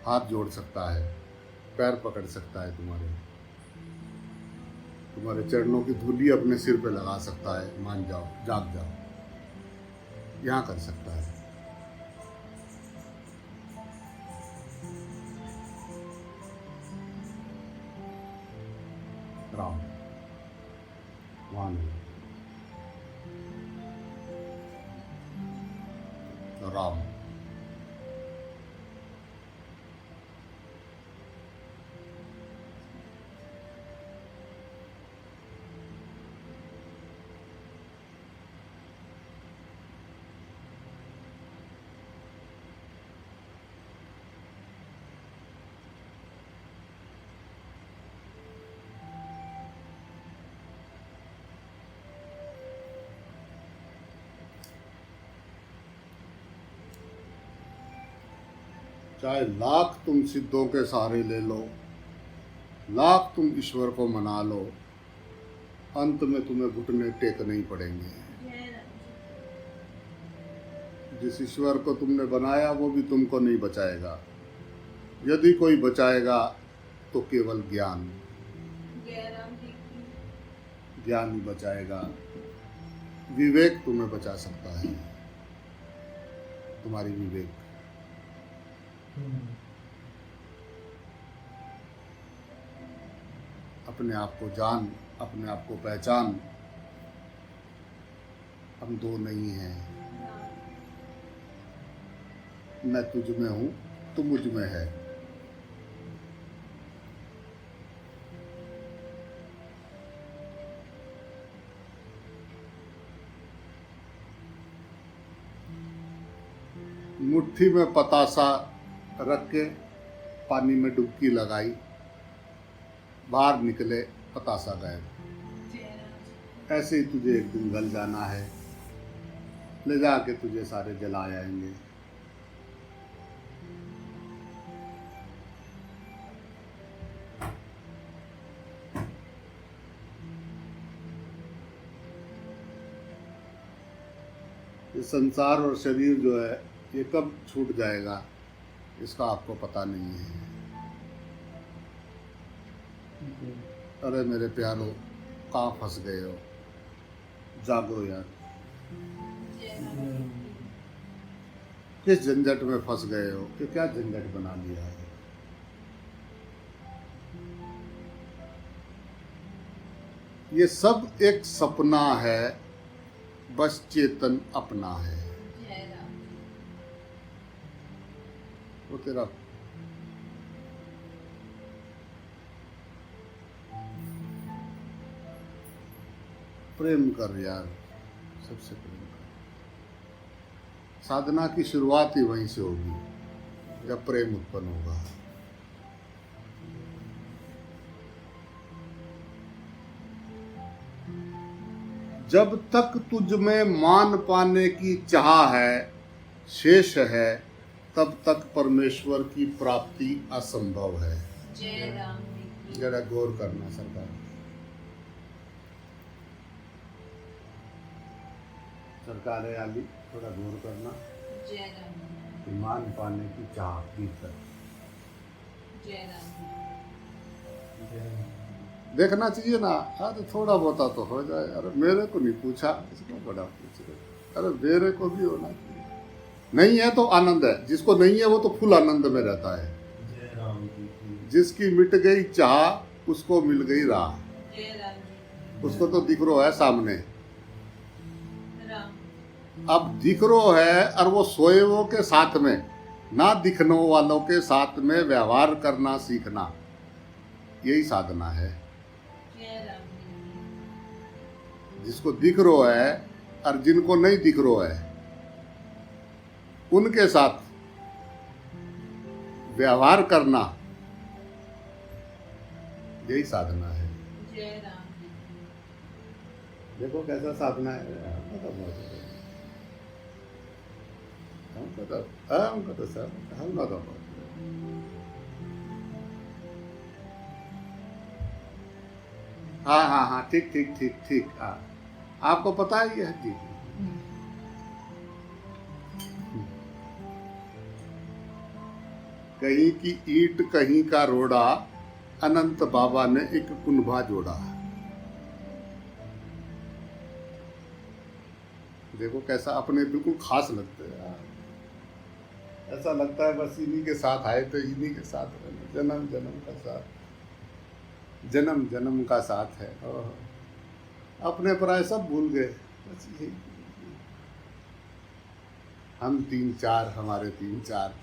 हाथ जोड़ सकता है, पैर पकड़ सकता है, तुम्हारे चरणों की धूली अपने सिर पे लगा सकता है। मान जाओ, जाग जाओ, यहाँ कर सकता है। राम वहां नहीं, राम चाहे लाख तुम सिद्धों के सहारे ले लो, लाख तुम ईश्वर को मना लो, अंत में तुम्हें घुटने टेकने ही पड़ेंगे। जय राम जिस ईश्वर को तुमने बनाया वो भी तुमको नहीं बचाएगा। यदि कोई बचाएगा तो केवल ज्ञान, जय राम जी की ज्ञान ही बचाएगा। विवेक तुम्हें बचा सकता है, तुम्हारी विवेक। अपने आप को जान, अपने आप को पहचान। हम दो नहीं हैं, मैं तुझ में हूं, तू मुझ में है। मुट्ठी में पतासा रख के पानी में डुबकी लगाई, बाहर निकले पतासा गायब। जय राम ऐसे ही तुझे एक दिन गल जाना है, ले जाके तुझे सारे जला आएंगे। ये संसार और शरीर जो है ये कब छूट जाएगा इसका आपको पता नहीं है। अरे मेरे प्यारो, कहाँ फंस गए हो? जागो यार, जय राम किस झंझट में फंस गए हो कि क्या झंझट बना लिया है? ये सब एक सपना है, बस चेतन अपना है। जय राम वो तेरा प्रेम कर यार, सबसे प्रेम कर। साधना की शुरुआत ही वहीं से होगी जब प्रेम उत्पन्न होगा। जब तक तुझ में मान पाने की चाह है, शेष है, तब तक परमेश्वर की प्राप्ति असंभव है। जय राम जी की जरा गौर करना सरकार। सरकार आली थोड़ा गौर करना। जय राम ईमान पाने की चाह भीतर जय राम देखना चाहिए ना। अरे थोड़ा बहुत तो हो जाए। अरे मेरे को नहीं पूछा, इसको बड़ा पूछ रहे। अरे मेरे को भी होना चाहिए। नहीं है तो आनंद है, जिसको नहीं है वो तो फुल आनंद में रहता है। जय राम जी की। जिसकी मिट गई चाह उसको मिल गई राह। जय राम उसको तो दिख रो है सामने। राम अब दिख रो है और वो सोए वो के साथ में ना दिखने वालों के साथ में व्यवहार करना सीखना, यही साधना है। जय राम जिसको दिख रो है और जिनको नहीं दिख रो है उनके साथ व्यवहार करना, यही साधना है। जय राम देखो कैसा साधना है। हम तो हाँ हाँ हाँ ठीक ठीक ठीक ठीक। हाँ आपको पता है ये जी। कहीं की ईंट कहीं का रोड़ा, अनंत बाबा ने एक कुनबा जोड़ा। देखो कैसा अपने बिल्कुल खास लगते हैं यार। ऐसा लगता है बस इन्हीं के साथ आए तो इन्हीं के साथ रहना, जन्म जन्म का साथ, जन्म जन्म का साथ है। अपने पराए सब भूल गए बस यही। हम 3-4, हमारे 3-4,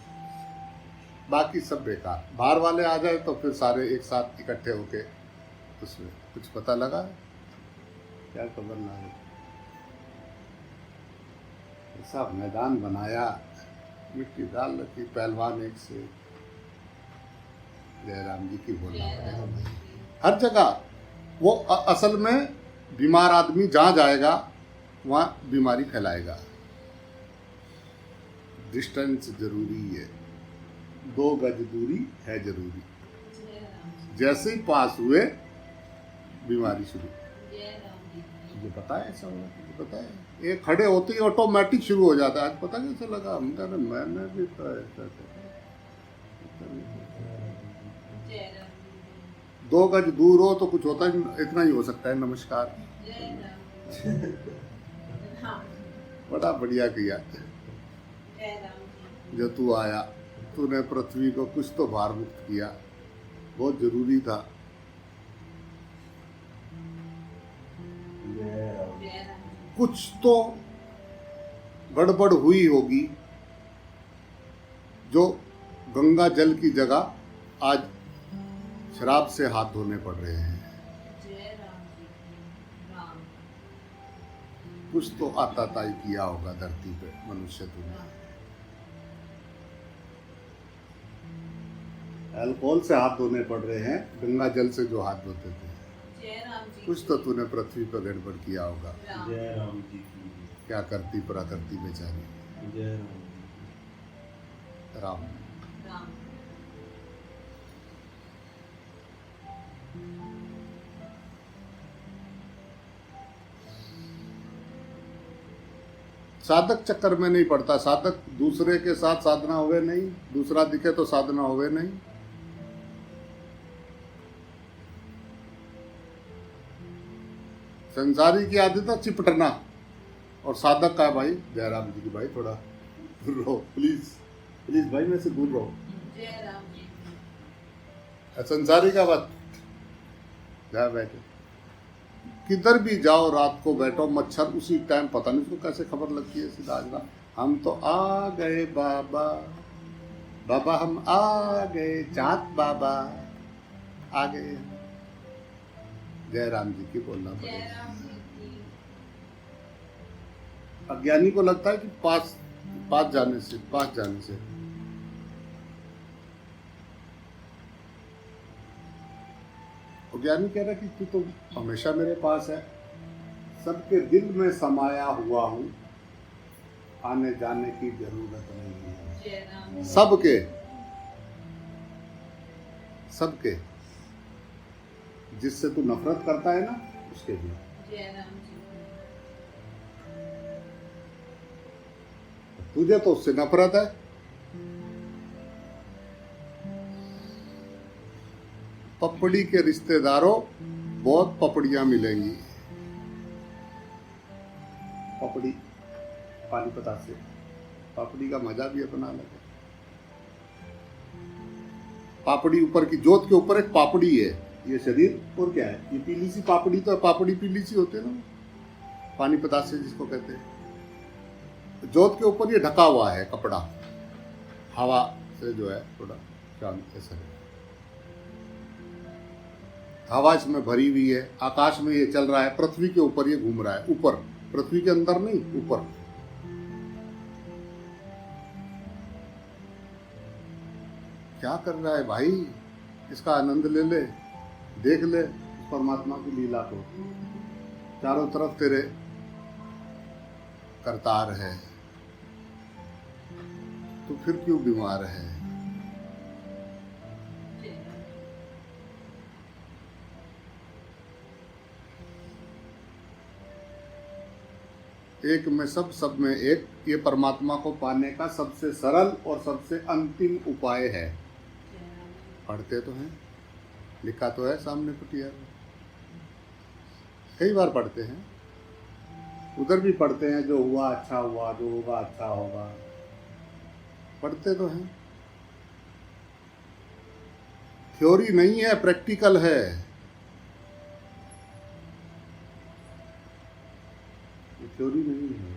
बाकी सब बेकार। बाहर वाले आ जाए तो फिर सारे एक साथ इकट्ठे होके उसमें कुछ पता लगा क्या खबर ना है। ऐसा मैदान बनाया, मिट्टी डाल रखी, पहलवान एक से। जयराम जी की बोलना पड़ेगा हर जगह। वो असल में बीमार आदमी जहाँ जाएगा वहाँ बीमारी फैलाएगा। डिस्टेंस जरूरी है, 2 गज दूरी है जरूरी। जय राम जैसे ही पास हुए बीमारी शुरू। जय राम ये पता है, ऐसा होगा तुझे पता है? ये खड़े होते ही ऑटोमेटिक शुरू हो जाता है। आज पता कैसे लगा? हम कह रहे मैंने भी तो ऐसा जय राम 2 गज दूर हो तो कुछ होता है, इतना ही हो सकता है नमस्कार। जय राम राम बड़ा बढ़िया किया जय राम जो तू आया, तूने पृथ्वी को कुछ तो भार मुक्त किया, बहुत जरूरी था। जय राम। जय राम कुछ तो गड़बड़ हुई होगी जो गंगा जल की जगह आज शराब से हाथ धोने पड़ रहे हैं। जय राम राम कुछ तो आताताई किया होगा धरती पे मनुष्य तूने। अल्कोहल से हाथ धोने पड़ रहे हैं, गंगा जल से जो हाथ धोते थे। जय राम जी कुछ तो तूने पृथ्वी पर गड़बड़ किया होगा। राम जय राम जी की। क्या करती प्रकृति बेचारी। जय राम जी। राम राम साधक चक्कर में नहीं पड़ता। साधक दूसरे के साथ साधना होवे नहीं, दूसरा दिखे तो साधना होवे नहीं। संसारी की आदत है चिपटना, और साधक का भाई जयराम जी की भाई थोड़ा दूर रहो, प्लीज प्लीज भाई मेरे से दूर रहो। जय राम जी संसारी का बात जा बैठे, किधर भी जाओ रात को बैठो, मच्छर उसी टाइम पता नहीं उसको कैसे खबर लगती है सीधा आजना, हम तो आ गए बाबा, बाबा हम आ गए, चाँद बाबा आ गए। जय राम जी की बोलना जय पड़ेगा। राम जी की अज्ञानी को लगता है कि पास जाने से ज्ञानी कह रहा है कि तू तो हमेशा मेरे पास है, सबके दिल में समाया हुआ हूँ, आने जाने की जरूरत नहीं है। जय राम सबके जिससे तू नफरत करता है ना उसके लिए। जय राम जी तुझे तो उससे नफरत है। पपड़ी के रिश्तेदारों, बहुत पपड़ियां मिलेंगी। पपड़ी पानी पता से, पापड़ी का मजा भी अपना अलग है। पापड़ी ऊपर की जोत के ऊपर एक पापड़ी है, ये शरीर और क्या है, ये पीली सी पापड़ी, तो पापड़ी पीली सी होते है ना, पानी पता से जिसको कहते हैं। जोत के ऊपर ये ढका हुआ है कपड़ा, हवा से जो है थोड़ा शांत ऐसा है। हवा इसमें भरी हुई है, आकाश में ये चल रहा है, पृथ्वी के ऊपर ये घूम रहा है, ऊपर, पृथ्वी के अंदर नहीं, ऊपर। क्या कर रहा है भाई, इसका आनंद ले ले, देख ले उस परमात्मा की लीला को। चारों तरफ तेरे करतार है, तो फिर क्यों बीमार है। एक में सब में एक, ये परमात्मा को पाने का सबसे सरल और सबसे अंतिम उपाय है। पढ़ते तो हैं, लिखा तो है सामने कुटिया में, कई बार पढ़ते हैं, उधर भी पढ़ते हैं, जो हुआ अच्छा हुआ, जो होगा अच्छा होगा, पढ़ते तो हैं। थ्योरी नहीं है, प्रैक्टिकल है। थ्योरी नहीं है।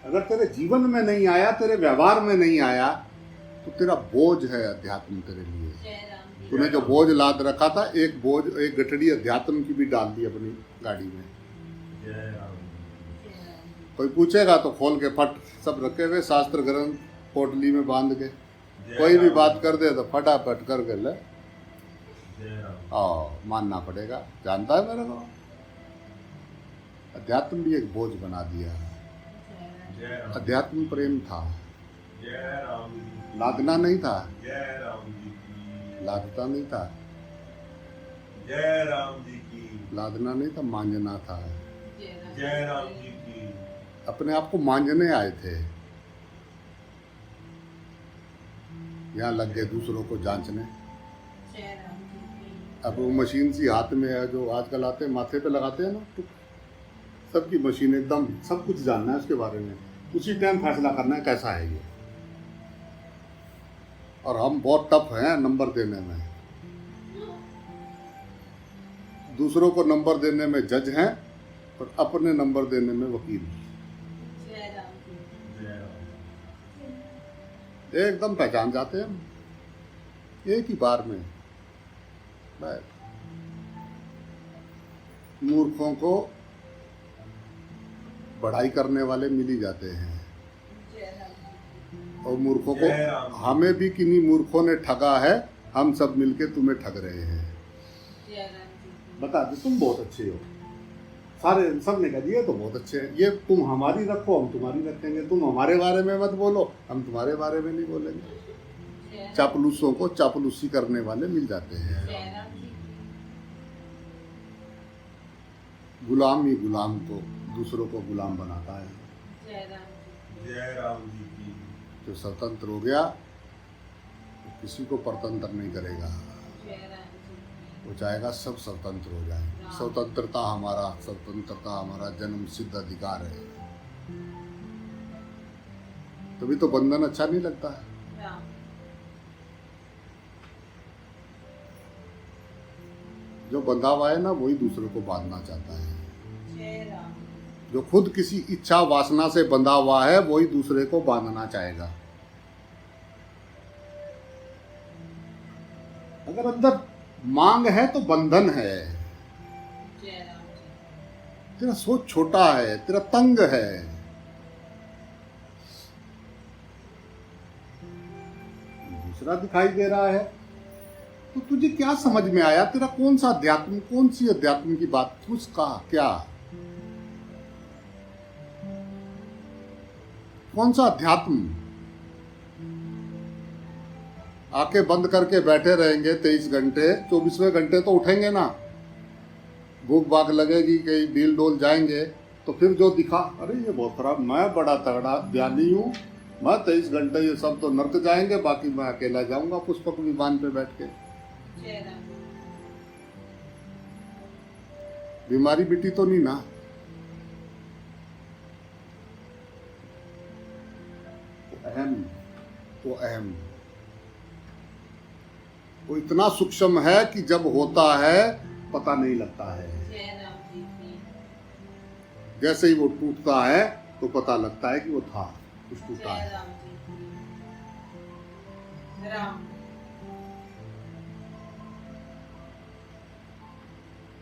अगर तेरे जीवन में नहीं आया, तेरे व्यवहार में नहीं आया, तो तेरा बोझ है अध्यात्म तेरे लिए। तूने जो बोझ लाद रखा था, एक बोझ, एक गठड़ी अध्यात्म की भी डाल दी अपनी गाड़ी में। कोई पूछेगा तो खोल के फट, सब रखे हुए शास्त्र ग्रंथ पोटली में बांध के, कोई भी बात कर दे तो फटाफट कर के ले, मानना पड़ेगा। जानता है मेरे को, अध्यात्म भी एक बोझ बना दिया। अध्यात्म प्रेम था, लादना नहीं था, लादता नहीं था, जय राम जी की, लादना नहीं था, मांझना था। जय राम जी की। अपने आप को मांझने आए थे, यहाँ लग गए दूसरों को जांचने। अब वो मशीन सी हाथ में है, जो आजकल आते हैं माथे पे लगाते हैं ना, तो सबकी मशीन एकदम सब कुछ जानना है उसके बारे में, उसी टाइम फैसला करना है कैसा है ये। और हम बहुत टफ हैं नंबर देने में, दूसरों को नंबर देने में जज हैं और अपने नंबर देने में वकील। एकदम पहचान जाते हैं हम एक ही बार में। मूर्खों को बढ़ाई करने वाले मिल ही जाते हैं, और मूर्खों को, हमें भी किन्हीं मूर्खों ने ठगा है, हम सब मिलके तुम्हें ठग रहे हैं। बता दे तुम बहुत अच्छे हो, सारे सब ने कह दिया तो बहुत अच्छे हैं, ये तुम हमारी रखो, हम तुम्हारी रखेंगे, तुम हमारे बारे में मत बोलो, हम तुम्हारे बारे में नहीं बोलेंगे। चापलूसों को चापलूसी करने वाले मिल जाते हैं। गुलाम ही गुलाम को, दूसरों को गुलाम बनाता है। जय राम जी की। जो स्वतंत्र हो गया तो किसी को परतंत्र नहीं करेगा, वो चाहेगा सब स्वतंत्र हो जाए। स्वतंत्रता हमारा जन्म सिद्ध अधिकार है, तभी तो बंधन अच्छा नहीं लगता है। जो बंधा हुआ है ना, वही दूसरे को बांधना चाहता है। जो खुद किसी इच्छा वासना से बंधा हुआ है, वही दूसरे को बांधना चाहेगा। अगर अंदर मांग है तो बंधन है। तेरा सोच छोटा है, तेरा तंग है, दूसरा दिखाई दे रहा है, तो तुझे क्या समझ में आया? तेरा कौन सा अध्यात्म, कौन सी अध्यात्म की बात, उसका क्या, कौन सा अध्यात्म? आंखें बंद करके बैठे रहेंगे 23 घंटे, 24वें घंटे तो उठेंगे ना। भूख भाग लगेगी, कहीं डील डोल जाएंगे तो फिर जो दिखा, अरे ये बहुत खराब, मैं बड़ा तगड़ा ज्ञानी हूँ, मैं 23 घंटे ये सब तो नर्क जाएंगे, बाकी मैं अकेला जाऊंगा पुष्पक विमान पे बैठ के। जय राम बीमारी मिटी तो नहीं ना? वो अहम वो इतना सूक्ष्म है कि जब होता है पता नहीं लगता है। जय राम जी की जैसे ही वो टूटता है तो पता लगता है कि वो था, कुछ टूटा जय है। राम जी की राम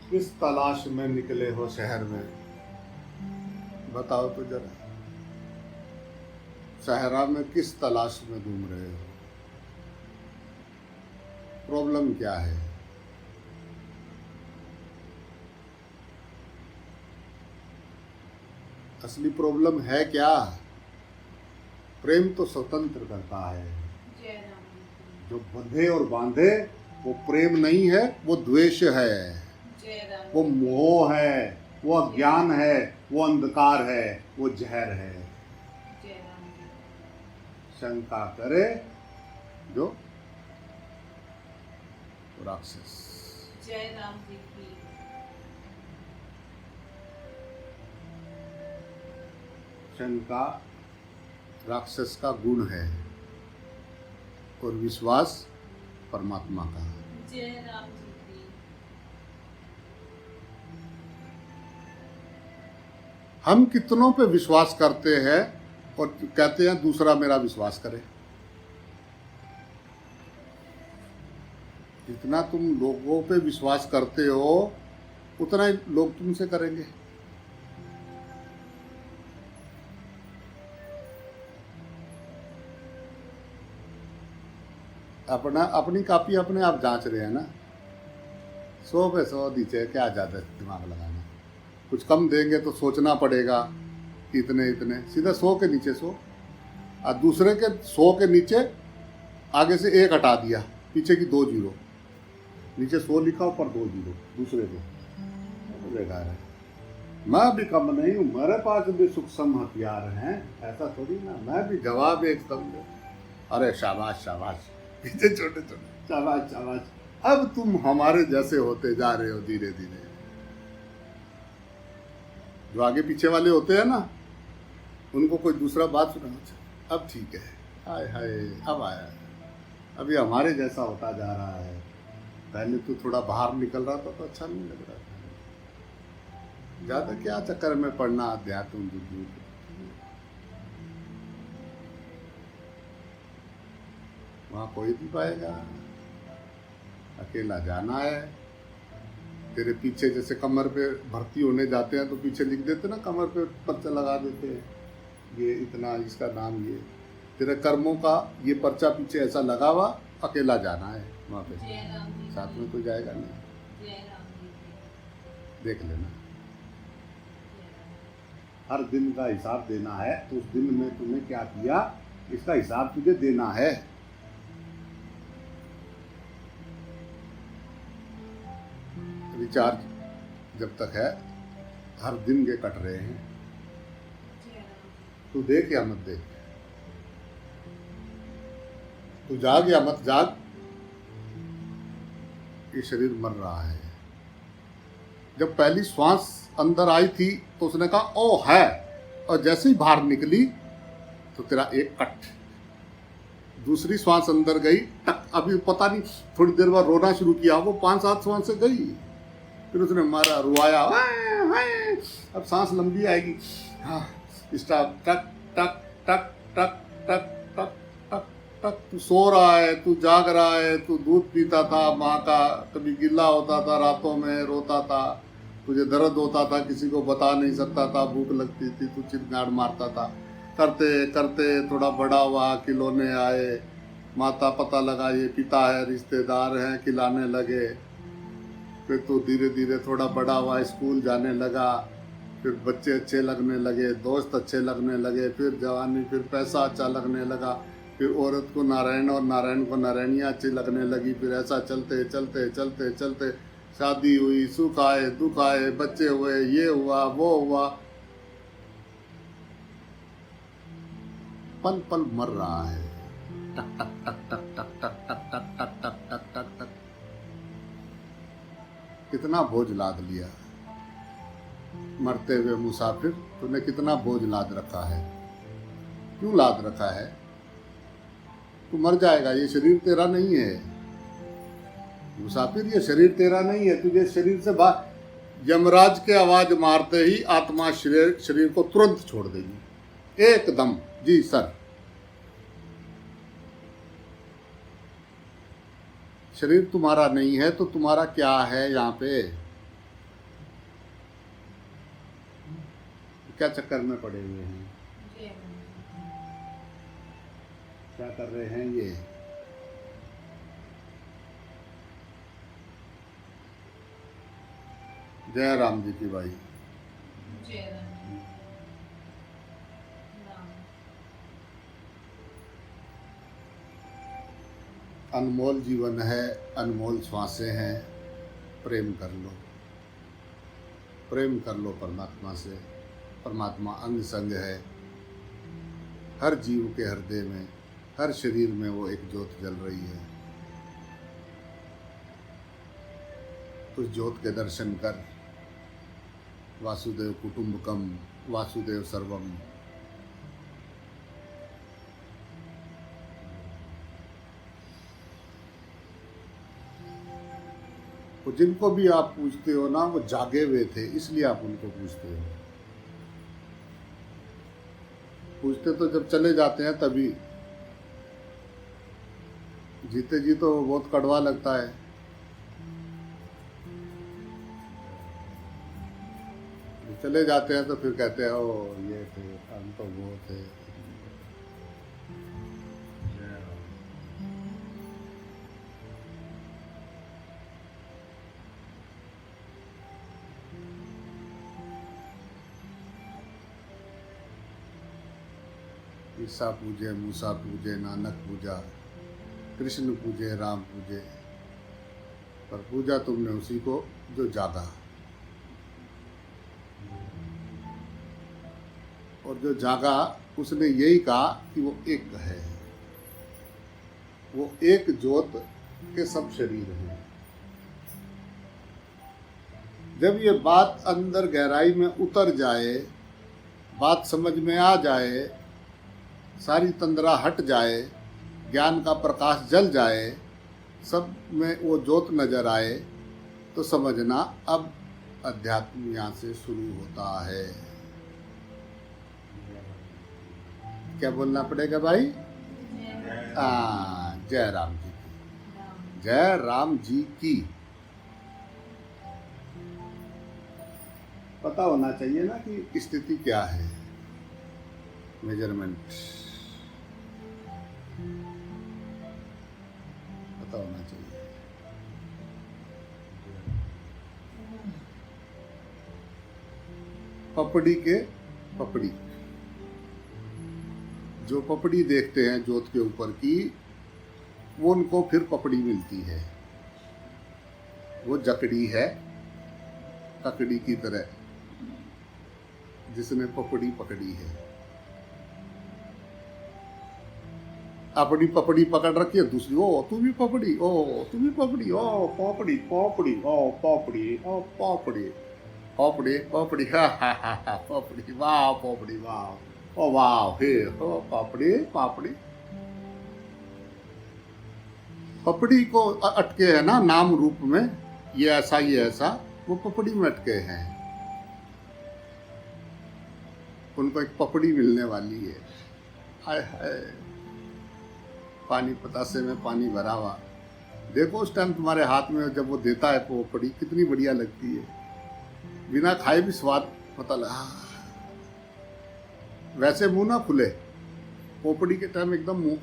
किस तलाश में निकले हो शहर में, बताओ तो जरा। सहरा में किस तलाश में घूम रहे हो? प्रॉब्लम क्या है? असली प्रॉब्लम है क्या? प्रेम तो स्वतंत्र करता है। जय राम जी की जो बंधे और बांधे वो प्रेम नहीं है, वो द्वेष है, जय राम वो मोह है, वो अज्ञान है, वो अंधकार है, वो जहर है। जय राम जी शंका करे जो राक्षस। जय राम जी की शंका राक्षस का गुण है और विश्वास परमात्मा का। जय राम जी की हम कितनों पे विश्वास करते हैं और कहते हैं दूसरा मेरा विश्वास करे। जितना तुम लोगों पे विश्वास करते हो उतना ही लोग तुमसे करेंगे। अपनी कापी अपने आप जांच रहे हैं ना। 100 पे 100 नीचे क्या ज़्यादा दिमाग लगाना। कुछ कम देंगे तो सोचना पड़ेगा कि इतने इतने, सीधा 100 के नीचे 100, और दूसरे के 100 के नीचे आगे से 1 हटा दिया, पीछे की 2 जीरो, नीचे 100 लिखा ऊपर 2 जीरो दूसरे को, तो बेकार है। मैं भी कम नहीं हूँ, मेरे पास भी सूक्ष्म हथियार हैं, ऐसा थोड़ी ना। मैं भी जवाब एकदम दे, अरे शाबाश शाबाश, पीछे छोटे छोटे शाबाश शाबाश। अब तुम हमारे जैसे होते जा रहे हो धीरे धीरे। जो आगे पीछे वाले होते हैं ना, उनको कोई दूसरा बात सुना, अब ठीक है, हाय हाय अब आया, अभी हमारे जैसा होता जा रहा है। पहले तो थोड़ा बाहर निकल रहा था तो अच्छा नहीं लग रहा था। ज्यादा क्या चक्कर में पड़ना अध्यात्म दूर। वहां कोई नहीं पाएगा, अकेला जाना है। तेरे पीछे जैसे कमर पे भर्ती होने जाते हैं तो पीछे लिख देते ना, कमर पे पर्चा लगा देते हैं, ये इतना, इसका नाम ये। तेरे कर्मों का ये पर्चा पीछे ऐसा लगा हुआ, अकेला जाना है वहाँ पे, जय राम जी साथ की में तो जाएगा नहीं। जय राम जी की देख लेना, जय राम हर दिन का हिसाब देना है, तो उस दिन में तूने क्या किया इसका हिसाब तुझे देना है। रिचार्ज जब तक है, हर दिन के कट रहे हैं, जय राम तू देख या मत देख, तू जाग या मत जाग, ये शरीर मर रहा है। जब पहली श्वास अंदर आई थी तो उसने कहा ओ है, और जैसे ही बाहर निकली तो तेरा एक कट। दूसरी श्वास अंदर गई, टक, अभी पता नहीं, थोड़ी देर बाद रोना शुरू किया, वो 5-7 श्वास से गई, फिर उसने मारा, रुआया, अब सांस लंबी आएगी, हाँ स्टॉप, टक टक टक टक टक टक टक टक। तू सो रहा है, तू जाग रहा है, तू दूध पीता था माँ का, कभी गिल्ला होता था, रातों में रोता था, तुझे दर्द होता था, किसी को बता नहीं सकता था, भूख लगती थी, तू चिल्लाड़ मारता था। करते करते थोड़ा बड़ा हुआ, खिलौने आए, माता पता लगा ये पिता है, रिश्तेदार हैं, खिलाने लगे। फिर तो धीरे धीरे थोड़ा बड़ा हुआ, स्कूल जाने लगा, फिर बच्चे अच्छे लगने लगे, दोस्त अच्छे लगने लगे, फिर जवानी, फिर पैसा अच्छा लगने लगा, फिर औरत को नारायण और नारायण को नारायणियाँ अच्छी लगने लगी। फिर ऐसा चलते चलते चलते चलते शादी हुई, सुख आए दुख आए, बच्चे हुए, ये हुआ वो हुआ, पल पल मर रहा है। टक टक टक टक टक टक टक टक टक टक टक टक टक। कितना बोझ लाद लिया मरते हुए मुसाफिर, तूने कितना बोझ लाद रखा है। क्यों लाद रखा है? तू मर जाएगा, ये शरीर तेरा नहीं है मुसाफिर, ये शरीर तेरा नहीं है। तुझे शरीर से बाहर यमराज के आवाज मारते ही आत्मा शरीर को तुरंत छोड़ देगी, एकदम। जी सर। शरीर तुम्हारा नहीं है तो तुम्हारा क्या है यहाँ पे? क्या चक्कर में पड़े हुए हैं? जय राम जी क्या कर रहे हैं ये? जय राम जी की भाई। की। जय राम जी। राम। अनमोल जीवन है, अनमोल श्वासें हैं। प्रेम कर लो, प्रेम कर लो परमात्मा से। परमात्मा अंग संग है। हर जीव के हृदय में, हर शरीर में वो एक ज्योत जल रही है। उस ज्योत के दर्शन कर। वासुदेव कुटुंबकम, वासुदेव सर्वम। वो जिनको भी आप पूछते हो ना, वो जागे हुए थे, इसलिए आप उनको पूछते हो। पूछते तो जब चले जाते हैं तभी। जीते जी तो बहुत कड़वा लगता है। चले जाते हैं तो फिर कहते हैं ओ ये थे, हम तो वो थे। ईसा पूजे, मूसा पूजे, नानक पूजा, कृष्ण पूजे, राम पूजे, पर पूजा तुमने उसी को जो जागा। और जो जागा उसने यही कहा कि वो एक है, वो एक ज्योत के सब शरीर हैं। जब ये बात अंदर गहराई में उतर जाए, बात समझ में आ जाए, सारी तंद्रा हट जाए, ज्ञान का प्रकाश जल जाए, सब में वो ज्योत नजर आए, तो समझना अब अध्यात्म यहाँ से शुरू होता है। क्या बोलना पड़ेगा भाई? जय राम जी की। जय राम जी की। पता होना चाहिए ना कि स्थिति क्या है। मेजरमेंट पता होना चाहिए। पपड़ी के पपड़ी, जो पपड़ी देखते हैं ज्योत के ऊपर की, वो उनको फिर पपड़ी मिलती है। वो जकड़ी है, ककड़ी की तरह, जिसने पपड़ी पकड़ी है। अपनी पपड़ी पकड़ रखी है, दूसरी ओ तू भी पपड़ी, ओ तू भी पपड़ी, ओ पपड़ी पपड़ी, ओ पपड़ी, ओ पपड़ी, पपड़ी पपड़ी, हा पपड़ी, वाह पपड़ी, वाह ओ वाह, हे हो पपड़ी पपड़ी। पपड़ी को अटके है ना नाम रूप में, ये ऐसा, वो पपड़ी में अटके हैं। उनको एक पपड़ी मिलने वाली है। हाय हाय, पानी पतासे में पानी भरा हुआ। देखो उस टाइम तुम्हारे हाथ में जब वो देता है पपड़ी, कितनी बढ़िया लगती है। बिना खाए भी स्वाद पता लगा। वैसे मुंह ना खुले, पोपड़ी के टाइम एकदम मुंह।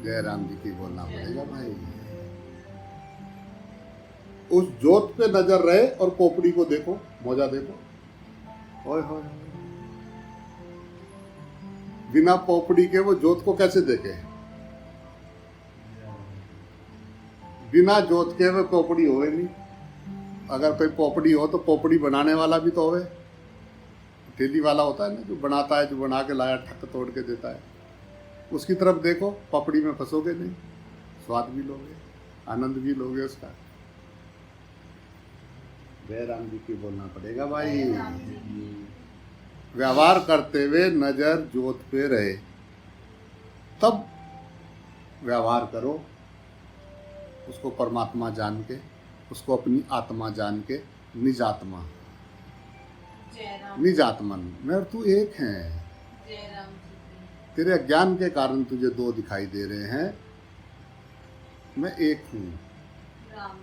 जय राम जी की बोलना पड़ेगा भाई। उस ज्योत पे नजर रहे और पोपड़ी को देखो, मौजा देखो। ओए होए, बिना पोपड़ी के वो ज्योत को कैसे देखे? बिना ज्योत के वो पोपड़ी होए नहीं। अगर कोई पोपड़ी हो तो पोपड़ी बनाने वाला भी तो होवे, ठेली वाला होता है ना जो बनाता है, जो बना के लाया ठक तोड़ के देता है, उसकी तरफ देखो, पपड़ी में फंसोगे नहीं, स्वाद भी लोगे, आनंद भी लोगे उसका। जय राम जी की बोलना पड़ेगा भाई। जय राम जी की। व्यवहार करते हुए नजर जोत पे रहे, तब व्यवहार करो, उसको परमात्मा जान के, उसको अपनी आत्मा जान के, निज आत्मा, जय राम। निज आत्मन मैं और तू एक हैं। जय राम जी की। तेरे अज्ञान के कारण तुझे दो दिखाई दे रहे हैं, मैं एक हूँ। राम।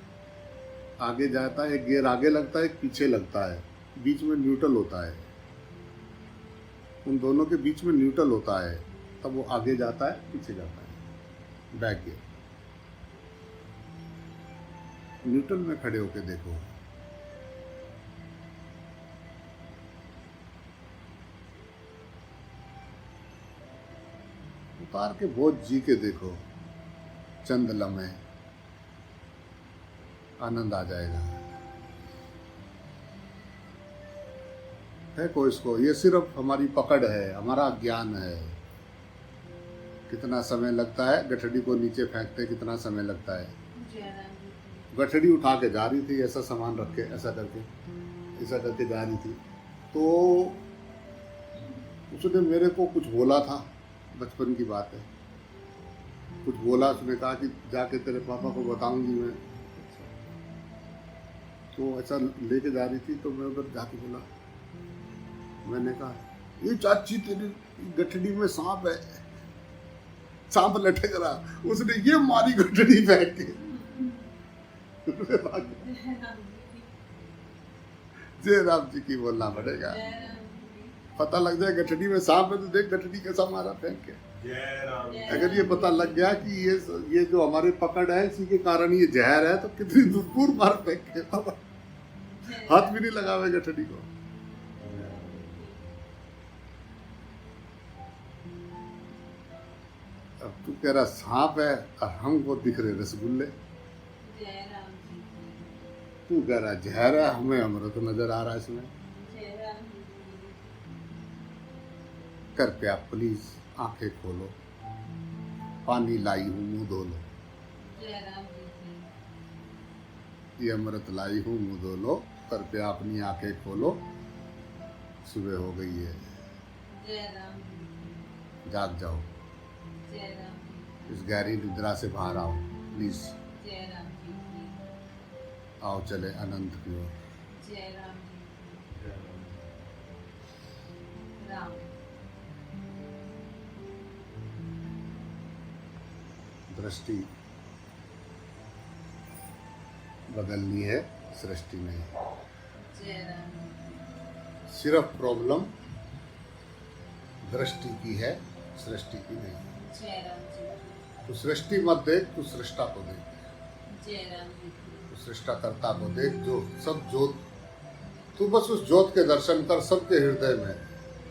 आगे जाता है, एक गियर आगे लगता है, एक पीछे लगता है, बीच में न्यूट्रल होता है, उन दोनों के बीच में न्यूट्रल होता है, तब वो आगे जाता है, पीछे जाता है, बैक गियर। न्यूट्रल में खड़े होके देखो। उतार के बोझ जी के देखो, चंद लम्हे आनंद आ जाएगा। है को इसको, ये सिर्फ हमारी पकड़ है, हमारा ज्ञान है। कितना समय लगता है गठड़ी को नीचे फेंकते, कितना समय लगता है। जय राम जी की। गठड़ी उठा के जा रही थी, ऐसा सामान रख के, ऐसा करके जा रही थी, तो उसने मेरे को कुछ बोला था, बचपन की बात है, कुछ बोला, उसने कहा कि जाके तेरे पापा को बताऊंगी मैं। तो ऐसा लेके जा रही थी, तो मैं उधर जाके बोला, मैंने कहा ये चाची तेरी गठड़ी में सांप है, सांप लटक रहा। उसने ये मारी गठड़ी फेंक के। जय राम जी की। जय राम जी की बोलना पड़ेगा। जय राम जी की। पता लग जाए गठड़ी में सांप है तो देख गठड़ी कैसा मारा फेंक के। जय राम जी। अगर ये पता लग गया कि ये जो हमारे पकड़ है, इसी के कारण ये जहर है, तो कितनी दूर मार फेंक के बाबा, हाथ भी नहीं लगावे गठड़ी को। अब तू कह रहा सांप है और हमको दिख रहे रसगुल्ले। जय राम जी की। तू कह रहा जहर है, हमें अमृत नजर आ रहा है इसमें। जय राम जी की। कृपया प्लीज आंखें खोलो, पानी लाई हूँ, मुंह धो लो। जय राम जी की। ये अमृत लाई हूँ, मुंह धो लो। कृपया अपनी आंखें खोलो, सुबह हो गई है, जय राम जी की। जाग जाओ, जय राम जी की। इस गहरी निद्रा से बाहर आओ प्लीज। जय राम जी की। आओ चले अनंत की ओर। जय राम जी की। जय राम जी। राम। दृष्टि बदलनी है, सृष्टि नहीं। जय राम जी की। सिर्फ प्रॉब्लम दृष्टि की है, सृष्टि की नहीं। जय राम जी की। तू सृष्टि मत देख, तू सृष्टा को देख, जय राम जी की। तू सृष्टाकर्ता को देख, जो सब ज्योत, तू बस उस ज्योत के दर्शन कर। सबके हृदय में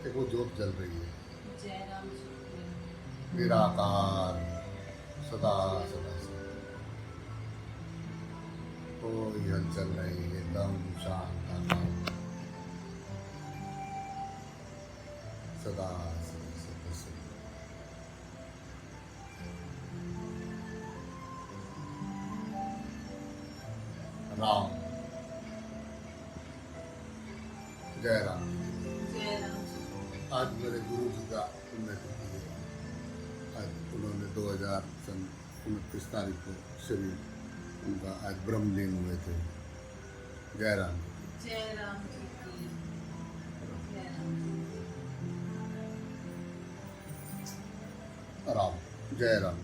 एक वो ज्योत जल रही है, जय राम जी की। निराकार, सदा सदा से कोई हलचल नहीं, एकदम शांत आकाश, सदा सदा सदा से। राम। जय राम। जय राम जी की। आज मेरे गुरु जी का पुण्यतिथि है। आज उन्होंने 2029 तारीख को शरीर उनका आज ब्रह्मलीन हुए थे। जय राम। जय राम जी की। जय राम जी की। राम। जय राम।